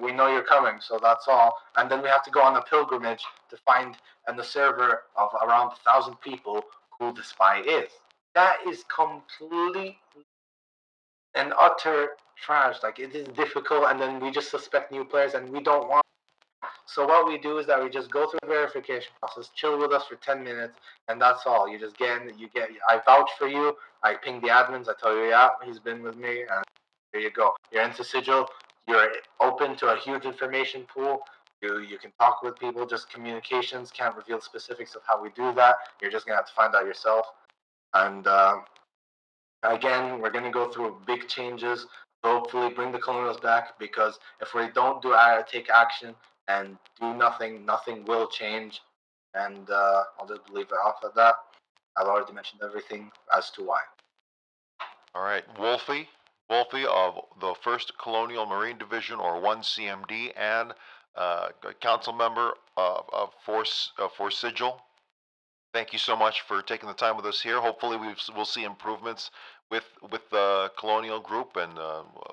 we know you're coming, so that's all." And then we have to go on a pilgrimage to find in the server of around 1,000 people who the spy is. That is complete and utter trash. It is difficult, and then we just suspect new players, and we don't want. So what we do is that we just go through the verification process, chill with us for 10 minutes, and that's all. You just I vouch for you. I ping the admins. I tell you, yeah, he's been with me, and there you go. You're into Sigil. You're open to a huge information pool. You can talk with people. Just communications. Can't reveal specifics of how we do that. You're just gonna have to find out yourself. And again, we're gonna go through big changes. Hopefully, bring the Colonials back, because if we don't take action and do nothing, nothing will change. And I'll just leave it off of that. I've already mentioned everything as to why. All right, Wolfie of the 1st Colonial Marine Division, or 1CMD, and council member for SIGIL. Thank you so much for taking the time with us here. Hopefully, we'll see improvements with the Colonial group, and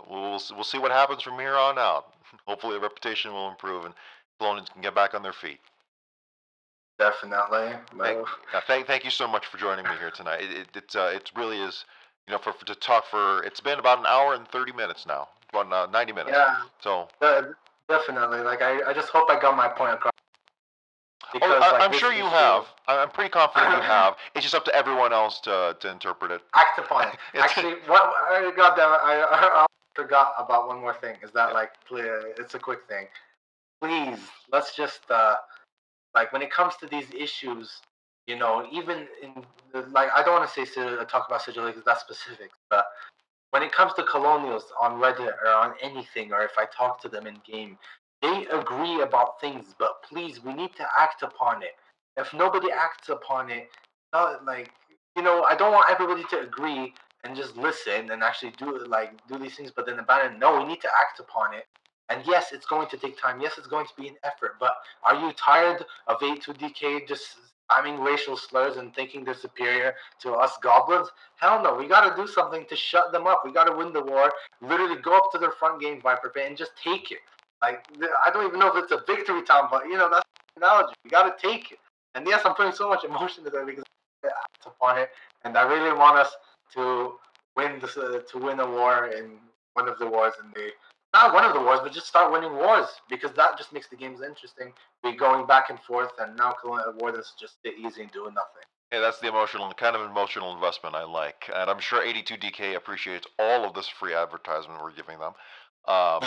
we'll see what happens from here on out. Hopefully, the reputation will improve, and Colonials can get back on their feet. Definitely. Thank you so much for joining me here tonight. It really is, to talk for. It's been about an hour and 30 minutes now, about 90 minutes. Yeah. So definitely, I just hope I got my point across. Because, I'm sure you have. I'm pretty confident you have. It's just up to everyone else to interpret it. Act upon it. Actually, I forgot about one more thing. Is that it's a quick thing. Please, let's just when it comes to these issues, even in I don't want to say talk about Sigil because that's specific, but when it comes to Colonials on Reddit or on anything, or if I talk to them in game, they agree about things, but please, we need to act upon it. If nobody acts upon it, I don't want everybody to agree and just listen and actually do these things, but then abandon. No, we need to act upon it. And yes, it's going to take time. Yes, it's going to be an effort. But are you tired of A2DK just spamming racial slurs and thinking they're superior to us goblins? Hell no. We got to do something to shut them up. We got to win the war. Literally go up to their front game Viper Pit and just take it. I don't even know if it's a victory time, but that's the analogy. We got to take it. And yes, I'm putting so much emotion into that because act upon it, and I really want us to win a war in one of the wars, and they not one of the wars, but just start winning wars because that just makes the games interesting. Be going back and forth, and now war that's just sit easy and doing nothing. Yeah, that's the kind of emotional investment I like, and I'm sure 82DK appreciates all of this free advertisement we're giving them. And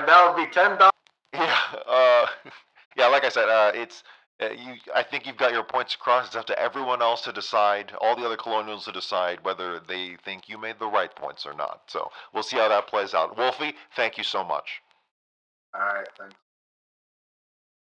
that would be $10. Yeah, yeah. Like I said, it's you. I think you've got your points across. It's up to everyone else to decide, all the other colonials to decide whether they think you made the right points or not. So we'll see how that plays out. Wolfie, thank you so much. All right, thanks.